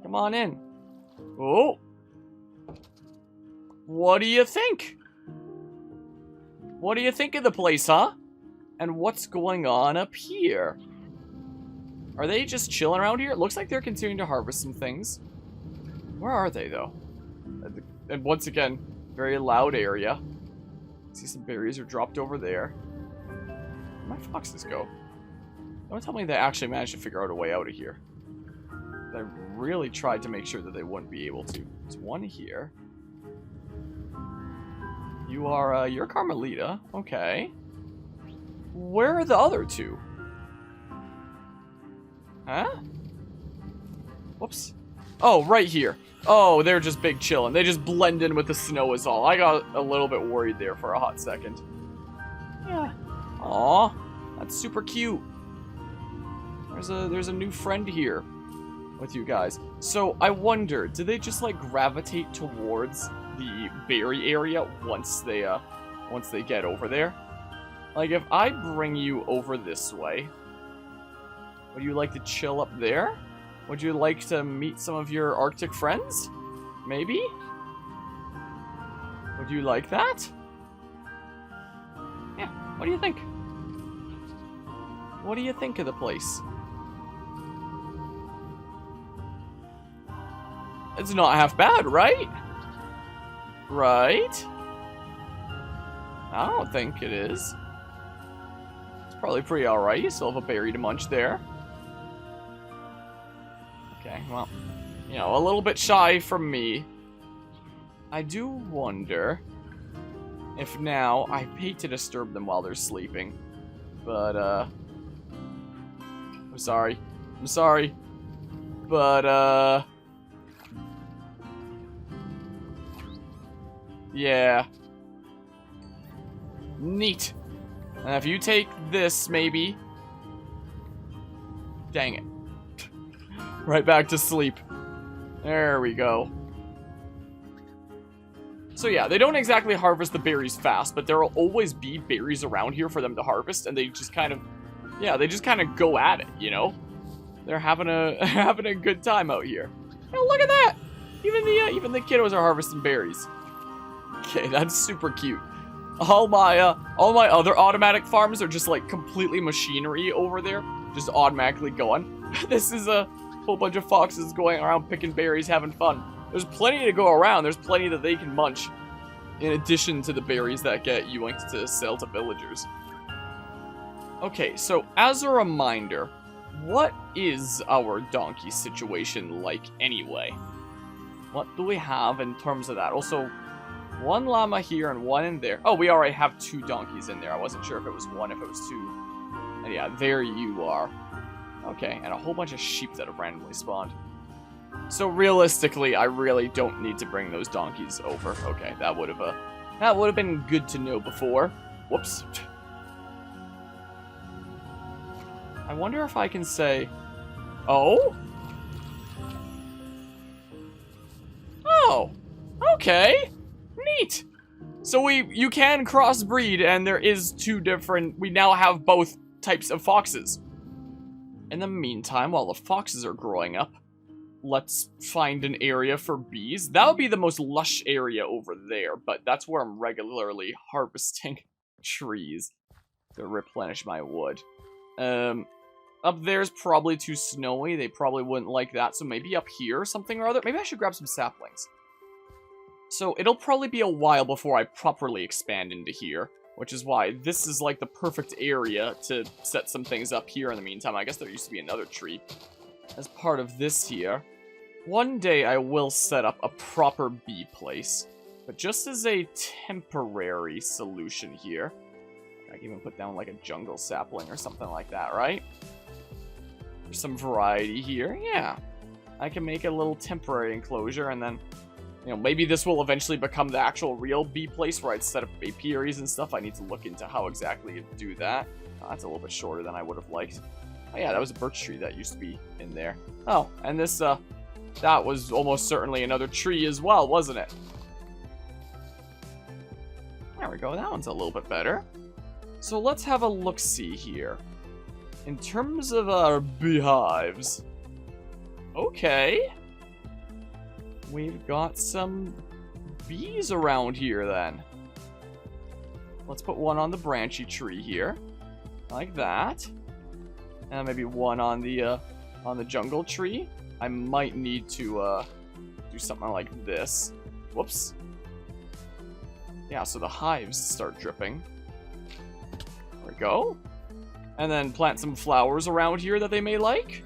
Come on in. Oh! What do you think? What do you think of the place, huh? And what's going on up here? Are they just chilling around here? It looks like they're continuing to harvest some things. Where are they, though? And once again, very loud area. See some berries are dropped over there. Where'd my foxes go? Don't tell me they actually managed to figure out a way out of here. I really tried to make sure that they wouldn't be able to. There's one here. You are, you're Carmelita. Okay. Where are the other 2? Huh? Whoops. Oh, right here. Oh, they're just big chillin'. They just blend in with the snow is all. I got a little bit worried there for a hot second. Yeah. Aw, that's super cute. There's a new friend here with you guys. So I wonder, do they just like gravitate towards the berry area once they get over there? Like, if I bring you over this way, would you like to chill up there? Would you like to meet some of your Arctic friends? Maybe? Would you like that? Yeah, what do you think? What do you think of the place? It's not half bad, right? Right? I don't think it is. Probably pretty alright. You still have a berry to munch there. Okay, well, you know, a little bit shy from me. I do wonder if now... I hate to disturb them while they're sleeping, but, I'm sorry. I'm sorry. But, yeah. Neat. And if you take this, maybe... Dang it. Right back to sleep. There we go. So yeah, they don't exactly harvest the berries fast, but there will always be berries around here for them to harvest, and they just kind of... Yeah, they just kind of go at it, you know? They're having a having a good time out here. Oh, look at that! Even the kiddos are harvesting berries. Okay, that's super cute. All my other automatic farms are just like completely machinery over there, just automatically going. This is a whole bunch of foxes going around picking berries, having fun. There's plenty to go around. There's plenty that they can munch, in addition to the berries that get yoinked to sell to villagers. Okay, so as a reminder, what is our donkey situation like anyway? What do we have in terms of that? Also, one llama here and one in there. Oh, we already have 2 donkeys in there. I wasn't sure if it was 1, if it was 2. And yeah, there you are. Okay, and a whole bunch of sheep that have randomly spawned. So realistically, I really don't need to bring those donkeys over. Okay, that would have been good to know before. Whoops. I wonder if I can say, oh? Oh, okay. Neat. So you can crossbreed, and there is 2 different... We now have both types of foxes. In the meantime, while the foxes are growing up, let's find an area for bees. That would be the most lush area over there, but that's where I'm regularly harvesting trees to replenish my wood. Up there's probably too snowy. They probably wouldn't like that, so maybe up here or something or other. Maybe I should grab some saplings. So it'll probably be a while before I properly expand into here, which is why this is like the perfect area to set some things up here in the meantime. I guess there used to be another tree as part of this here. One day I will set up a proper bee place, but just as a temporary solution here. I can even put down like a jungle sapling or something like that, right? There's some variety here, yeah. I can make a little temporary enclosure, and then, you know, maybe this will eventually become the actual real bee place where I'd set up apiaries and stuff. I need to look into how exactly to do that. Oh, that's a little bit shorter than I would have liked. Oh yeah, that was a birch tree that used to be in there. Oh, and this, that was almost certainly another tree as well, wasn't it? There we go, that one's a little bit better. So let's have a look-see here. In terms of our beehives, okay. We've got some bees around here then. Let's put one on the branchy tree here, like that. And maybe one on the jungle tree. I might need to do something like this. Whoops. Yeah, so the hives start dripping. There we go. And then plant some flowers around here that they may like.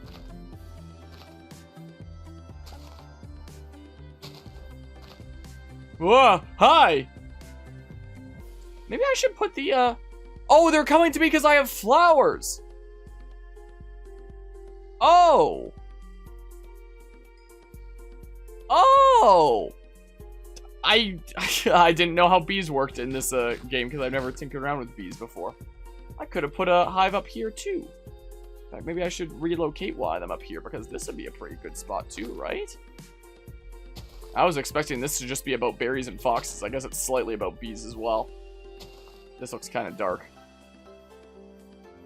Whoa, hi! Maybe I should put the, Oh, they're coming to me because I have flowers! Oh! Oh! I didn't know how bees worked in this game because I've never tinkered around with bees before. I could have put a hive up here too. In fact, maybe I should relocate one of them up here because this would be a pretty good spot too, right? I was expecting this to just be about berries and foxes. I guess it's slightly about bees as well. This looks kind of dark.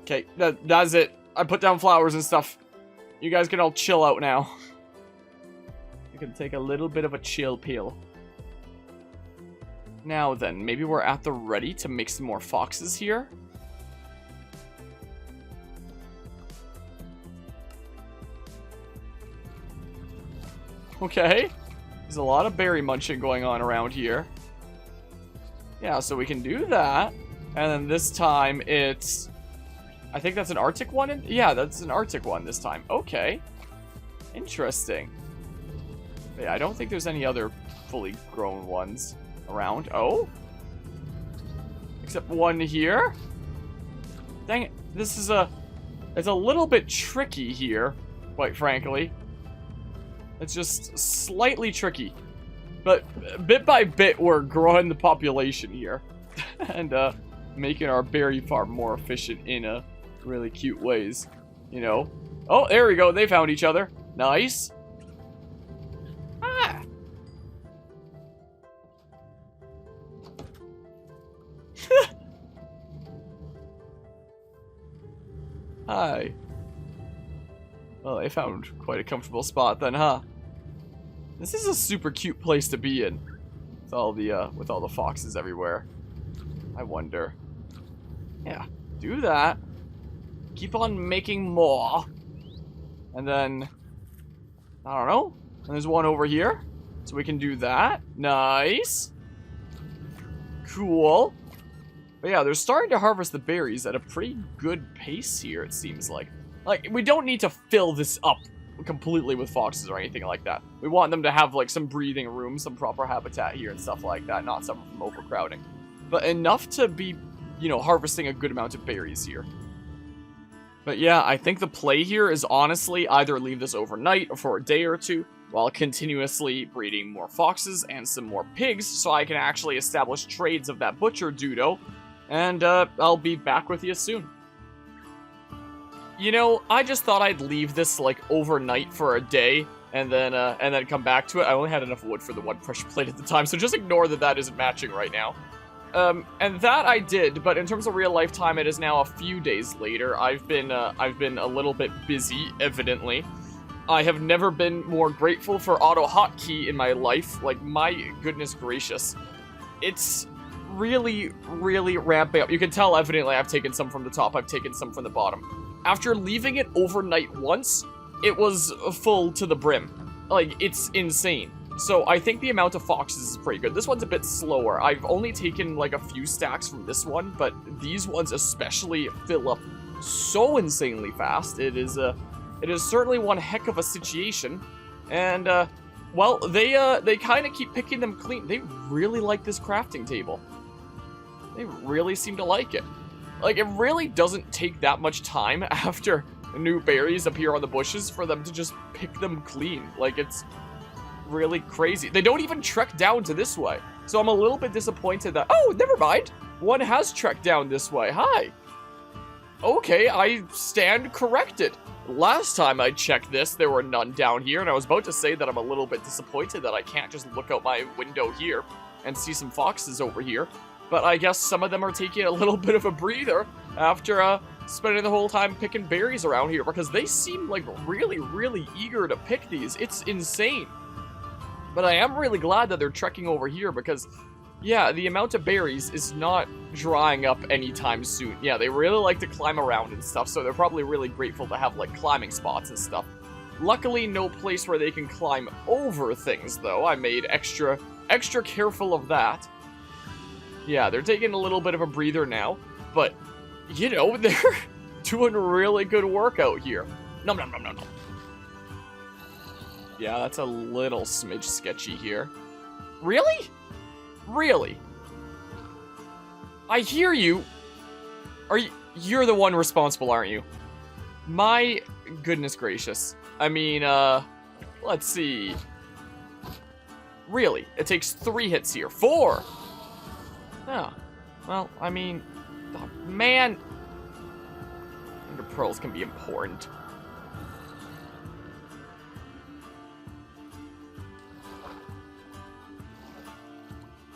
Okay, that's it. I put down flowers and stuff. You guys can all chill out now. You can take a little bit of a chill pill. Now then, maybe we're at the ready to make some more foxes here. Okay. There's a lot of berry munching going on around here. Yeah, so we can do that. And then this time it's... I think that's an Arctic one? Yeah, that's an Arctic one this time. Okay. Interesting. But yeah, I don't think there's any other fully grown ones around. Oh? Except one here? Dang it. This is it's a little bit tricky here, quite frankly. It's just slightly tricky. But bit by bit, we're growing the population here. And making our berry farm more efficient in really cute ways. You know? Oh, there we go. They found each other. Nice. Ah. Hi. Well, they found quite a comfortable spot then, huh? This is a super cute place to be in. With all the foxes everywhere. I wonder. Yeah, do that. Keep on making more. And then, I don't know. And there's one over here. So we can do that. Nice. Cool. But yeah, they're starting to harvest the berries at a pretty good pace here, it seems like. Like, we don't need to fill this up completely with foxes or anything like that. We want them to have, like, some breathing room, some proper habitat here and stuff like that, not suffer from overcrowding. But enough to be, you know, harvesting a good amount of berries here. But yeah, I think the play here is honestly either leave this overnight or for a day or two, while continuously breeding more foxes and some more pigs, so I can actually establish trades of that butcher Doodle, and I'll be back with you soon. You know, I just thought I'd leave this, like, overnight for a day, and then come back to it. I only had enough wood for the one pressure plate at the time, so just ignore that that isn't matching right now. And that I did, but in terms of real life time, it is now a few days later. I've been a little bit busy, evidently. I have never been more grateful for auto hotkey in my life. Like, my goodness gracious. It's really, really ramping up. You can tell, evidently, I've taken some from the top, I've taken some from the bottom. After leaving it overnight once, it was full to the brim. Like, it's insane. So I think the amount of foxes is pretty good. This one's a bit slower. I've only taken like a few stacks from this one, but these ones especially fill up so insanely fast. It is certainly one heck of a situation. And well, they kind of keep picking them clean. They really like this crafting table. They really seem to like it. Like, it really doesn't take that much time after new berries appear on the bushes for them to just pick them clean. Like, it's really crazy. They don't even trek down to this way. So I'm a little bit disappointed that... Oh, never mind. One has trekked down this way. Hi. Okay, I stand corrected. Last time I checked this, there were none down here, and I was about to say that I'm a little bit disappointed that I can't just look out my window here and see some foxes over here. But I guess some of them are taking a little bit of a breather after spending the whole time picking berries around here, because they seem like really, really eager to pick these. It's insane. But I am really glad that they're trekking over here because, yeah, the amount of berries is not drying up anytime soon. Yeah, they really like to climb around and stuff, so they're probably really grateful to have, like, climbing spots and stuff. Luckily, no place where they can climb over things, though. I made extra careful of that. Yeah, they're taking a little bit of a breather now, but, you know, they're doing really good work out here. Nom nom nom nom nom. Yeah, that's a little smidge sketchy here. Really? Really? I hear you. You're the one responsible, aren't you? My goodness gracious. I mean, let's see. Really? It takes 3 hits here. 4! Oh, well, I mean, oh, man. Ender pearls can be important.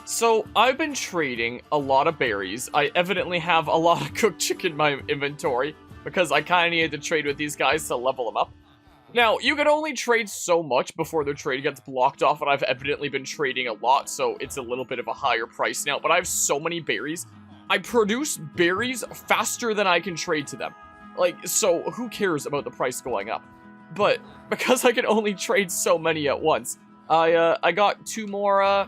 So, I've been trading a lot of berries. I evidently have a lot of cooked chicken in my inventory, because I kind of needed to trade with these guys to level them up. Now, you can only trade so much before their trade gets blocked off, and I've evidently been trading a lot, so it's a little bit of a higher price now. But I have so many berries. I produce berries faster than I can trade to them. Like, so who cares about the price going up? But because I can only trade so many at once, I got two more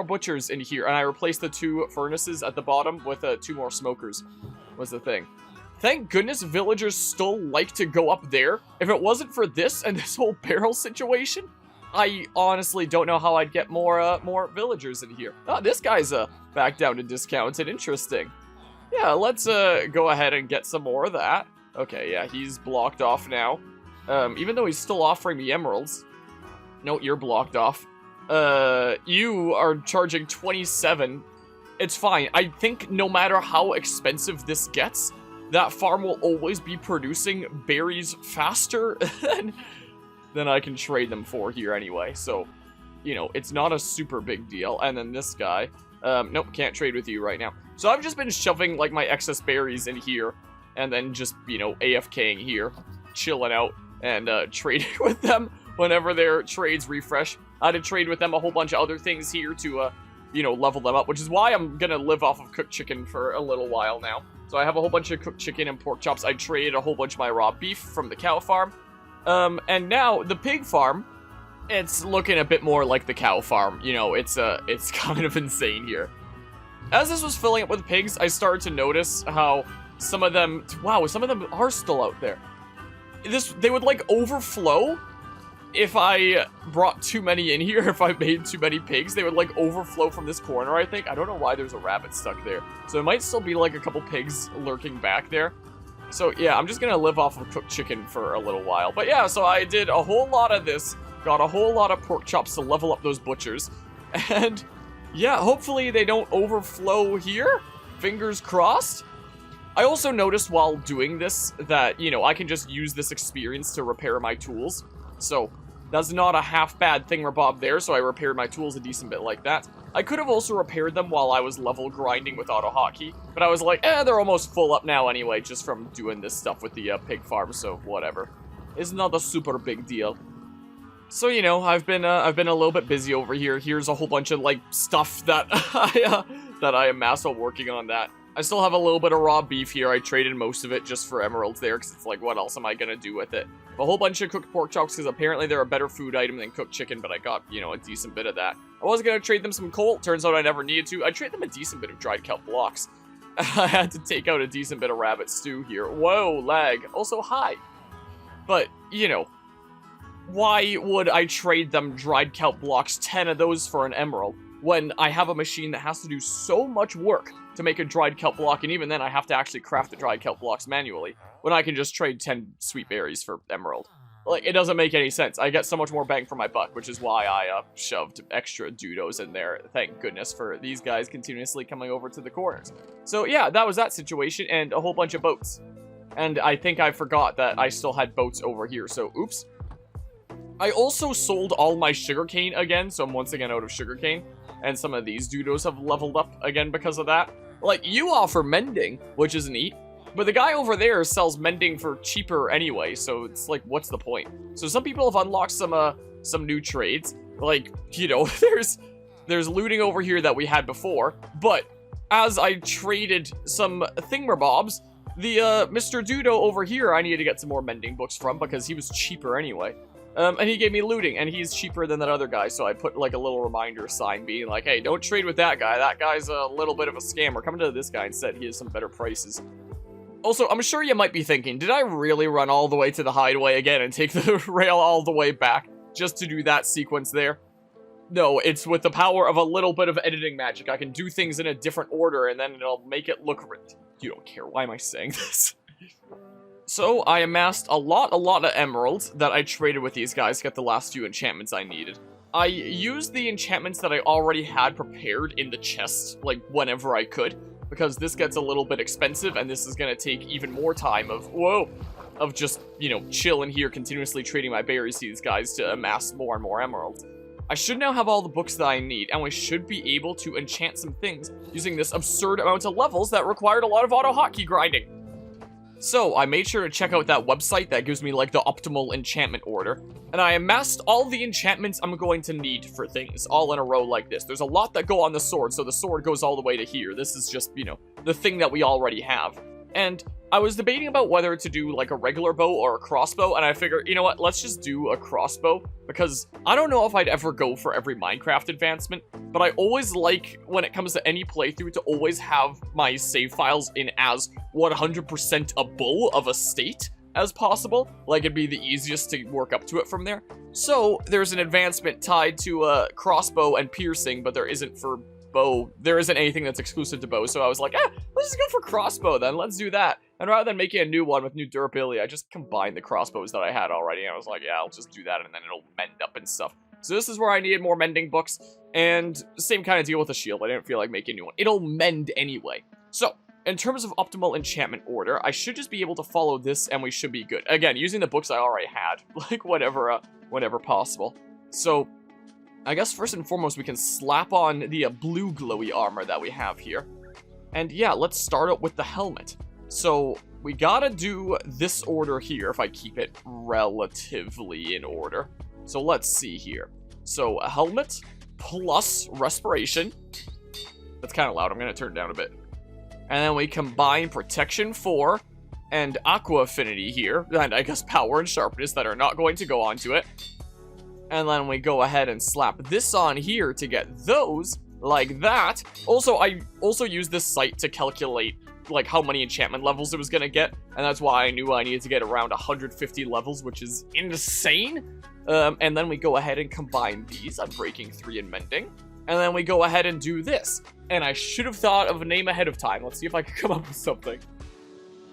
butchers in here, and I replaced the 2 furnaces at the bottom with 2 more smokers, was the thing. Thank goodness villagers still like to go up there. If it wasn't for this and this whole barrel situation, I honestly don't know how I'd get more villagers in here. Oh, this guy's back down to discounted. Interesting. Yeah, let's go ahead and get some more of that. Okay, yeah, he's blocked off now. Even though he's still offering me emeralds. No, you're blocked off. You are charging 27. It's fine. I think no matter how expensive this gets, that farm will always be producing berries faster than I can trade them for here anyway. So, you know, it's not a super big deal. And then this guy, nope, can't trade with you right now. So I've just been shoving, like, my excess berries in here, and then just, you know, AFKing here, chilling out, and trading with them whenever their trades refresh. I had to trade with them a whole bunch of other things here to, you know, level them up, which is why I'm gonna live off of cooked chicken for a little while now. So I have a whole bunch of cooked chicken and pork chops. I traded a whole bunch of my raw beef from the cow farm. And now the pig farm, it's looking a bit more like the cow farm. You know, it's kind of insane here. As this was filling up with pigs, I started to notice how some of them, wow, some of them are still out there. They would like overflow if I brought too many in here, if I made too many pigs, they would, like, overflow from this corner, I think. I don't know why there's a rabbit stuck there. So it might still be, like, a couple pigs lurking back there. So, yeah, I'm just gonna live off of cooked chicken for a little while. But, yeah, so I did a whole lot of this, got a whole lot of pork chops to level up those butchers. And, yeah, hopefully they don't overflow here. Fingers crossed. I also noticed while doing this that, you know, I can just use this experience to repair my tools. So that's not a half bad thingamabob there, so I repaired my tools a decent bit like that. I could have also repaired them while I was level grinding with auto hotkey, but I was like, they're almost full up now anyway, just from doing this stuff with the pig farm, so whatever. It's not a super big deal. So, you know, I've been a little bit busy over here. Here's a whole bunch of, like, stuff that I amassed while working on that. I still have a little bit of raw beef here. I traded most of it just for emeralds there, because it's like, what else am I gonna do with it? A whole bunch of cooked pork chops, because apparently they're a better food item than cooked chicken, but I got, you know, a decent bit of that. I was gonna trade them some coal. Turns out I never needed to. I traded them a decent bit of dried kelp blocks. I had to take out a decent bit of rabbit stew here. Whoa, lag. Also, hi. But, you know, why would I trade them dried kelp blocks, 10 of those for an emerald, when I have a machine that has to do so much work to make a dried kelp block, and even then I have to actually craft the dried kelp blocks manually, when I can just trade 10 sweet berries for emerald? Like, it doesn't make any sense. I get so much more bang for my buck, which is why I shoved extra Doos in there. Thank goodness for these guys continuously coming over to the corners. So yeah, that was that situation, and a whole bunch of boats. And I think I forgot that I still had boats over here, so oops. I also sold all my sugarcane again, so I'm once again out of sugarcane. And some of these Doos have leveled up again because of that. Like, you offer mending, which is neat. But the guy over there sells mending for cheaper anyway, so it's like, what's the point? So some people have unlocked some new trades. Like, you know, there's looting over here that we had before. But as I traded some thingamabobs, the Mr. Dudo over here I needed to get some more mending books from because he was cheaper anyway. And he gave me looting, and he's cheaper than that other guy, so I put, like, a little reminder sign being like, hey, don't trade with that guy. That guy's a little bit of a scammer. Come to this guy instead. He has some better prices. Also, I'm sure you might be thinking, did I really run all the way to the hideaway again and take the rail all the way back just to do that sequence there? No, it's with the power of a little bit of editing magic. I can do things in a different order, and then it'll make it look... You don't care. Why am I saying this? So, I amassed a lot of emeralds that I traded with these guys to get the last few enchantments I needed. I used the enchantments that I already had prepared in the chest, like, whenever I could, because this gets a little bit expensive, and this is gonna take even more time of just, you know, chilling here, continuously trading my berries to these guys to amass more and more emeralds. I should now have all the books that I need, and we should be able to enchant some things using this absurd amount of levels that required a lot of auto-hotkey grinding. So, I made sure to check out that website that gives me, like, the optimal enchantment order, and I amassed all the enchantments I'm going to need for things, all in a row like this. There's a lot that go on the sword, so the sword goes all the way to here. This is just, you know, the thing that we already have. And I was debating about whether to do, like, a regular bow or a crossbow, and I figured, you know what, let's just do a crossbow, because I don't know if I'd ever go for every Minecraft advancement, but I always like, when it comes to any playthrough, to always have my save files in as 100% a bow of a state as possible. Like, it'd be the easiest to work up to it from there. So, there's an advancement tied to crossbow and piercing, but there isn't for bow. There isn't anything that's exclusive to bow, so I was like, let's just go for crossbow then, let's do that. And rather than making a new one with new durability, I just combined the crossbows that I had already, and I was like, yeah, I'll just do that, and then it'll mend up and stuff. So this is where I needed more mending books, and same kind of deal with the shield. I didn't feel like making a new one. It'll mend anyway. So, in terms of optimal enchantment order, I should just be able to follow this, and we should be good. Again, using the books I already had, like, whenever possible. So, I guess first and foremost, we can slap on the blue glowy armor that we have here. And yeah, let's start out with the helmet. So, we gotta do this order here, if I keep it relatively in order. So let's see here. So, a helmet plus respiration. That's kind of loud, I'm gonna turn it down a bit. And then we combine protection 4 and aqua affinity here, and I guess power and sharpness that are not going to go onto it. And then we go ahead and slap this on here to get those, like that. Also, I also used this site to calculate, like, how many enchantment levels it was gonna get, and that's why I knew I needed to get around 150 levels, which is insane. And then we go ahead and combine these, Unbreaking 3 and Mending. And then we go ahead and do this. And I should have thought of a name ahead of time. Let's see if I can come up with something.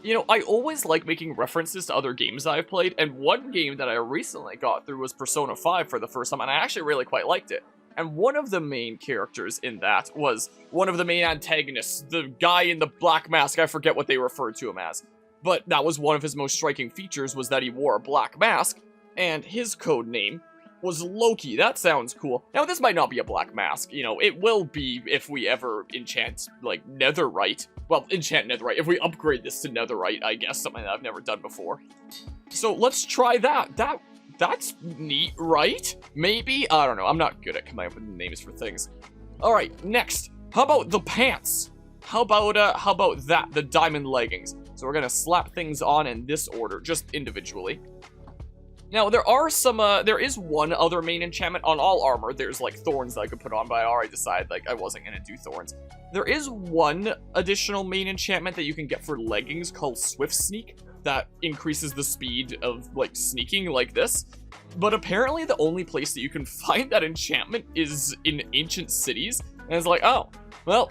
You know, I always like making references to other games that I've played, and one game that I recently got through was Persona 5 for the first time, and I actually really quite liked it. And one of the main characters in that was one of the main antagonists, the guy in the black mask. I forget what they referred to him as. But that was one of his most striking features, was that he wore a black mask, and his code name was Loki. That sounds cool. Now, this might not be a black mask. You know, it will be if we ever enchant, like, netherite. Well, enchant netherite. If we upgrade this to netherite, I guess, something that I've never done before. So, let's try that. That's neat, right? Maybe? I don't know. I'm not good at coming up with names for things. Alright, next. How about the pants? How about that? The diamond leggings. So we're gonna slap things on in this order, just individually. Now, there is one other main enchantment on all armor. There's, like, thorns that I could put on, but I already decided, like, I wasn't gonna do thorns. There is one additional main enchantment that you can get for leggings called Swift Sneak that increases the speed of, like, sneaking like this. But apparently the only place that you can find that enchantment is in ancient cities. And it's like, oh, well,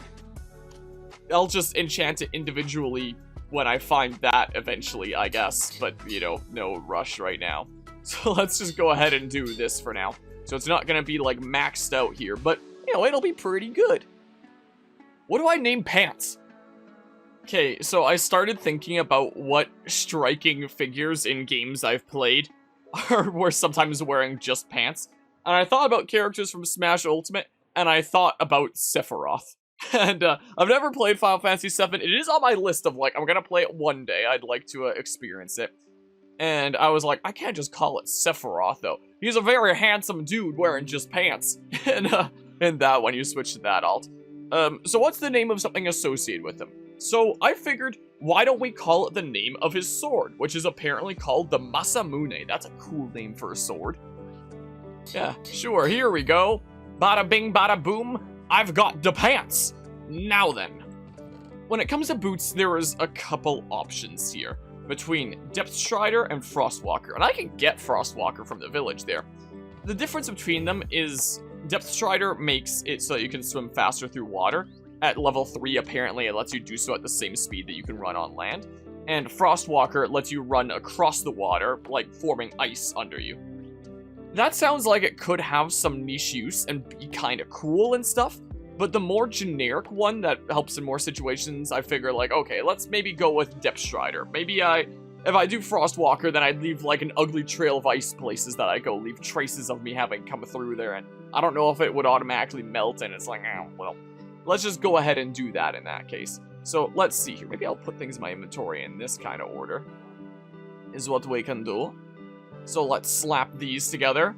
I'll just enchant it individually when I find that eventually, I guess. But, you know, no rush right now. So let's just go ahead and do this for now. So it's not gonna be, like, maxed out here, but, you know, it'll be pretty good. What do I name pants? Okay, so I started thinking about what striking figures in games I've played were sometimes wearing just pants. And I thought about characters from Smash Ultimate, and I thought about Sephiroth. And I've never played Final Fantasy VII. It is on my list of, like, I'm gonna play it one day. I'd like to experience it. And I was like, I can't just call it Sephiroth, though. He's a very handsome dude wearing just pants. And that one, you switch to that alt. So what's the name of something associated with him? So I figured, why don't we call it the name of his sword, which is apparently called the Masamune. That's a cool name for a sword. Yeah, sure, here we go. Bada bing, bada boom. I've got the pants. Now then. When it comes to boots, there is a couple options here between Depth Strider and Frostwalker, and I can get Frostwalker from the village there. The difference between them is Depth Strider makes it so that you can swim faster through water. At level 3, apparently, it lets you do so at the same speed that you can run on land. And Frostwalker lets you run across the water, like forming ice under you. That sounds like it could have some niche use and be kind of cool and stuff, but the more generic one that helps in more situations, I figure, like, okay, let's maybe go with Depth Strider. Maybe if I do Frostwalker, then I'd leave, like, an ugly trail of ice places that I go, leave traces of me having come through there, and I don't know if it would automatically melt, and it's like, oh, well, let's just go ahead and do that in that case. So, let's see here. Maybe I'll put things in my inventory in this kind of order, is what we can do. So, let's slap these together.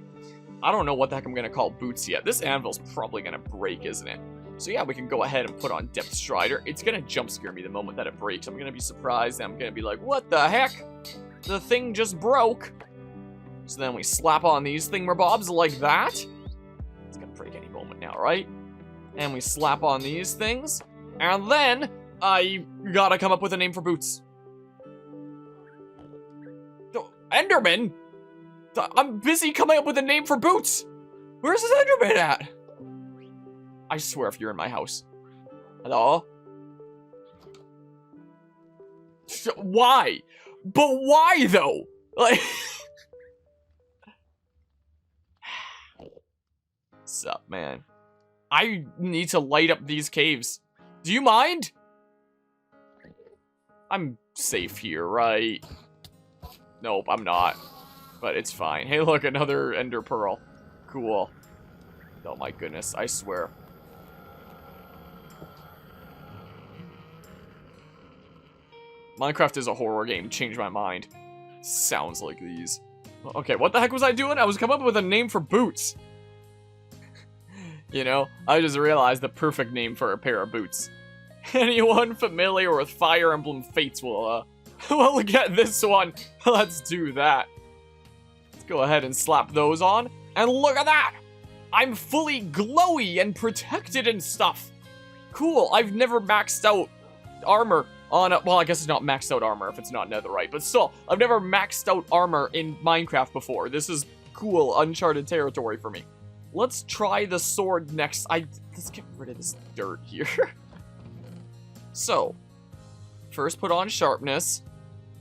I don't know what the heck I'm going to call boots yet. This anvil's probably going to break, isn't it? So yeah, we can go ahead and put on Depth Strider. It's going to jump scare me the moment that it breaks. I'm going to be surprised, and I'm going to be like, what the heck? The thing just broke. So then we slap on these thingamabobs like that. It's going to break any moment now, right? And we slap on these things. And then, I gotta come up with a name for boots. Enderman? I'm busy coming up with a name for boots. Where's this Enderman at? I swear if you're in my house. Hello? Why? But why, though? Like... What's up, man? I need to light up these caves. Do you mind? I'm safe here, right? Nope, I'm not. But it's fine. Hey, look, another ender pearl. Cool. Oh my goodness, I swear. Minecraft is a horror game. Changed my mind. Sounds like these. Okay, what the heck was I doing? I was coming up with a name for boots. You know, I just realized the perfect name for a pair of boots. Anyone familiar with Fire Emblem Fates will get this one. Let's do that. Let's go ahead and slap those on. And look at that! I'm fully glowy and protected and stuff. Cool, I've never maxed out armor on well, I guess it's not maxed out armor if it's not netherite, but still, I've never maxed out armor in Minecraft before. This is cool, uncharted territory for me. Let's try the sword next. Let's get rid of this dirt here. So, first put on sharpness,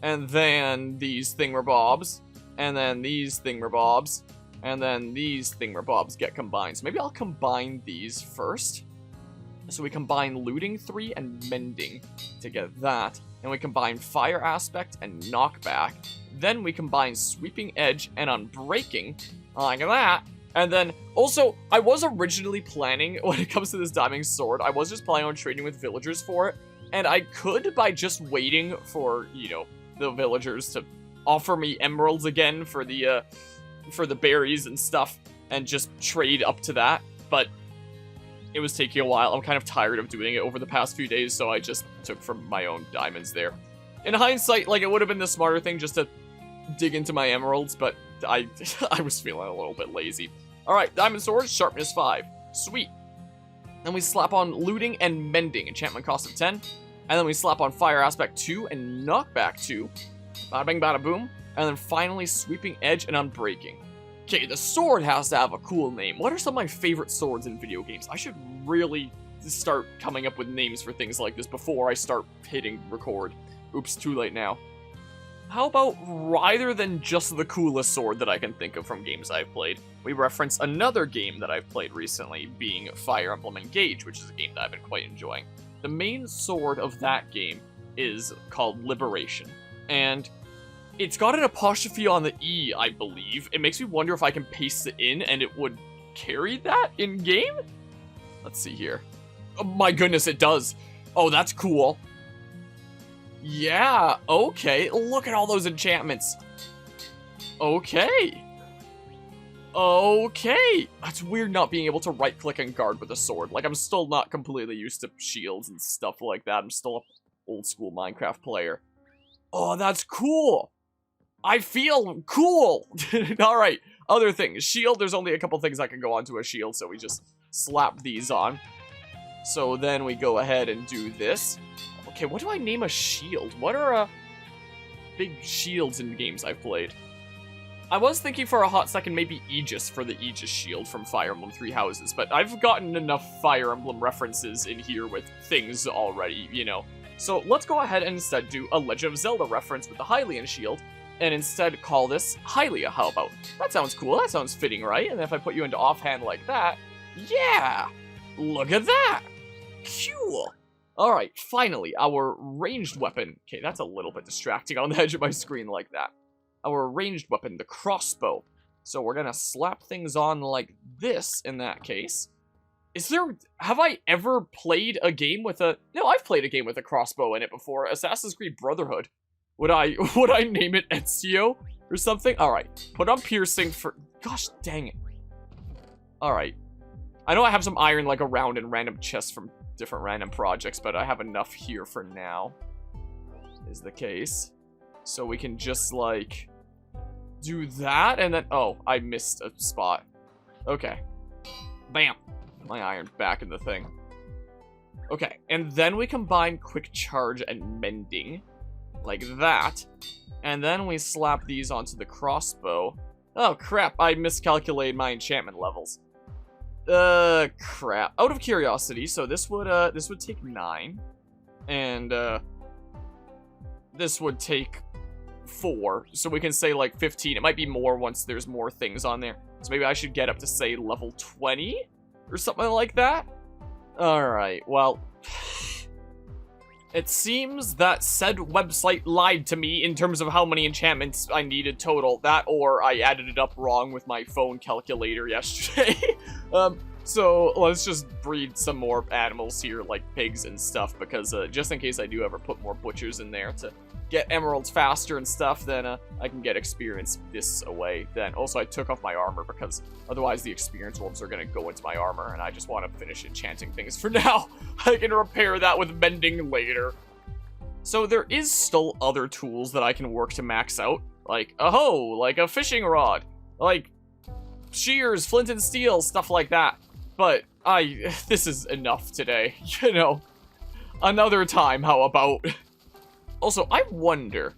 and then these thingamabobs, and then these thingamabobs, and then these thingamabobs get combined. So maybe I'll combine these first. So we combine looting 3 and mending to get that. And we combine fire aspect and knockback. Then we combine sweeping edge and unbreaking, like that. And then, also, I was originally planning, when it comes to this diamond sword, I was just planning on trading with villagers for it. And I could, by just waiting for, you know, the villagers to offer me emeralds again for the berries and stuff, and just trade up to that. But it was taking a while. I'm kind of tired of doing it over the past few days, so I just took from my own diamonds there. In hindsight, like, it would have been the smarter thing just to dig into my emeralds, but I was feeling a little bit lazy. Alright, diamond sword, sharpness 5. Sweet. Then we slap on looting and mending, enchantment cost of 10. And then we slap on fire aspect 2 and knockback 2. Bada bing, bada boom. And then finally sweeping edge and unbreaking. Okay, the sword has to have a cool name. What are some of my favorite swords in video games? I should really start coming up with names for things like this before I start hitting record. Oops, too late now. How about, rather than just the coolest sword that I can think of from games I've played, we reference another game that I've played recently, being Fire Emblem Engage, which is a game that I've been quite enjoying. The main sword of that game is called Liberation, and it's got an apostrophe on the E, I believe. It makes me wonder if I can paste it in and it would carry that in-game? Let's see here. Oh my goodness, it does. Oh, that's cool. Yeah, okay. Look at all those enchantments. Okay. Okay. It's weird not being able to right-click and guard with a sword. Like, I'm still not completely used to shields and stuff like that. I'm still an old-school Minecraft player. Oh, that's cool. I feel cool. Alright, other things. Shield, there's only a couple things I can go onto a shield, so we just slap these on. So then we go ahead and do this. Okay, what do I name a shield? What are big shields in games I've played? I was thinking for a hot second maybe Aegis for the Aegis shield from Fire Emblem Three Houses, but I've gotten enough Fire Emblem references in here with things already, you know. So let's go ahead and instead do a Legend of Zelda reference with the Hylian shield, and instead call this Hylia, how about? That sounds cool, that sounds fitting, right? And if I put you into offhand like that, yeah! Look at that! Cool! Alright, finally, our ranged weapon. Okay, that's a little bit distracting on the edge of my screen like that. Our ranged weapon, the crossbow. So we're gonna slap things on like this in that case. Have I ever played a game with a... No, I've played a game with a crossbow in it before. Assassin's Creed Brotherhood. Would I name it Ezio or something? Alright, put on piercing for... Gosh dang it. Alright. I know I have some iron like around in random chests from different random projects, but I have enough here for now, is the case. So we can just, like, do that, and then... Oh, I missed a spot. Okay. Bam. My iron back in the thing. Okay, and then we combine Quick Charge and Mending, like that. And then we slap these onto the crossbow. Oh, crap, I miscalculated my enchantment levels. Crap. Out of curiosity, so this would take 9. And, this would take 4. So we can say, like, 15. It might be more once there's more things on there. So maybe I should get up to, say, level 20? Or something like that? Alright, well... It seems that said website lied to me in terms of how many enchantments I needed total. That, or I added it up wrong with my phone calculator yesterday. So let's just breed some more animals here, like pigs and stuff, because just in case I do ever put more butchers in there to get emeralds faster and stuff, then I can get experience this away. Then also I took off my armor because otherwise the experience orbs are going to go into my armor, and I just want to finish enchanting things for now. I can repair that with mending later. So there is still other tools that I can work to max out, like a hoe, like a fishing rod, like shears, flint and steel, stuff like that. But this is enough today, you know. Another time, how about? Also, I wonder,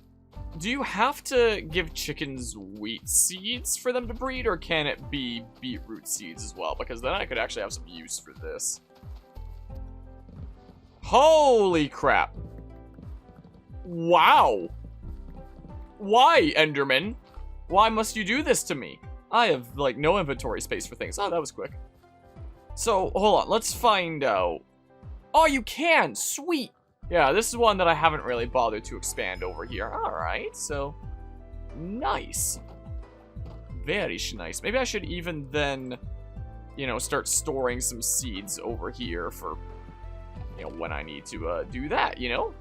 do you have to give chickens wheat seeds for them to breed, or can it be beetroot seeds as well? Because then I could actually have some use for this. Holy crap. Wow. Why, Enderman? Why must you do this to me? I have, like, no inventory space for things. Oh, that was quick. So, hold on. Let's find out. Oh, you can! Sweet! Yeah, this is one that I haven't really bothered to expand over here. Alright, so... Nice. Very nice. Maybe I should even then, you know, start storing some seeds over here for, you know, when I need to do that, you know?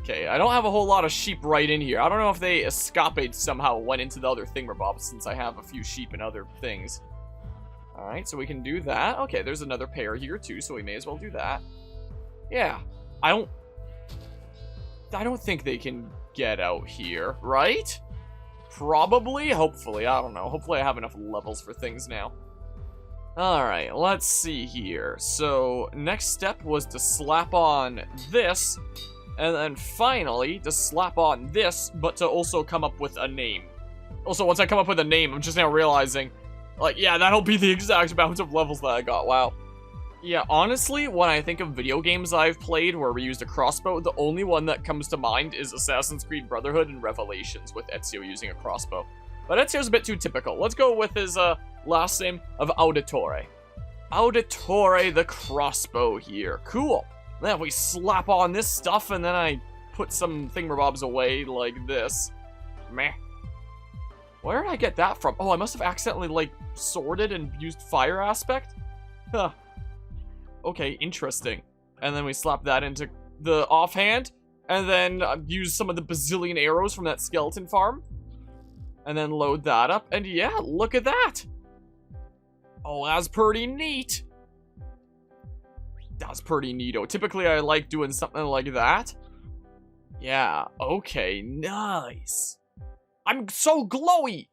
Okay, I don't have a whole lot of sheep right in here. I don't know if they escaped somehow, went into the other thingamabobs, since I have a few sheep and other things. Alright, so we can do that. Okay, there's another pair here too, so we may as well do that. Yeah. I don't think they can get out here, right? Probably? Hopefully, I don't know. Hopefully I have enough levels for things now. Alright, let's see here. So, next step was to slap on this, and then finally to slap on this, but to also come up with a name. Also, once I come up with a name, I'm just now realizing, like, yeah, that'll be the exact amount of levels that I got. Wow. Yeah, honestly, when I think of video games I've played where we used a crossbow, the only one that comes to mind is Assassin's Creed Brotherhood and Revelations with Ezio using a crossbow. But Ezio's a bit too typical. Let's go with his last name of Auditore. Auditore the crossbow here. Cool. Then we slap on this stuff and then I put some thingamabobs away like this. Meh. Where did I get that from? Oh, I must have accidentally, like, sorted and used fire aspect? Huh. Okay, interesting. And then we slap that into the offhand, and then use some of the bazillion arrows from that skeleton farm. And then load that up, and yeah, look at that! Oh, that's pretty neat! That's pretty neato. Typically, I like doing something like that. Yeah, okay, nice. I'm so glowy!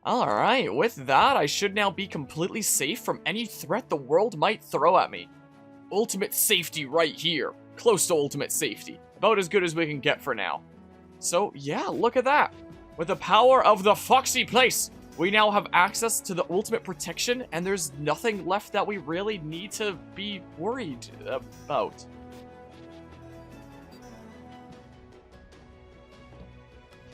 Alright, with that, I should now be completely safe from any threat the world might throw at me. Ultimate safety right here. Close to ultimate safety. About as good as we can get for now. So, yeah, look at that. With the power of the Foxy Place, we now have access to the ultimate protection, and there's nothing left that we really need to be worried about.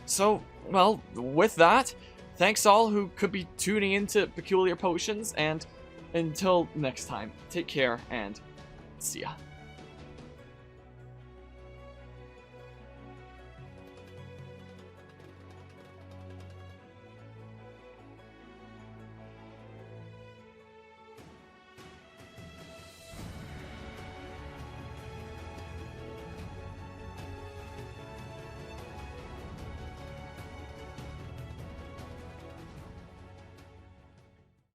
So, well, with that, thanks all who could be tuning into Peculiar Potions, and until next time, take care and see ya.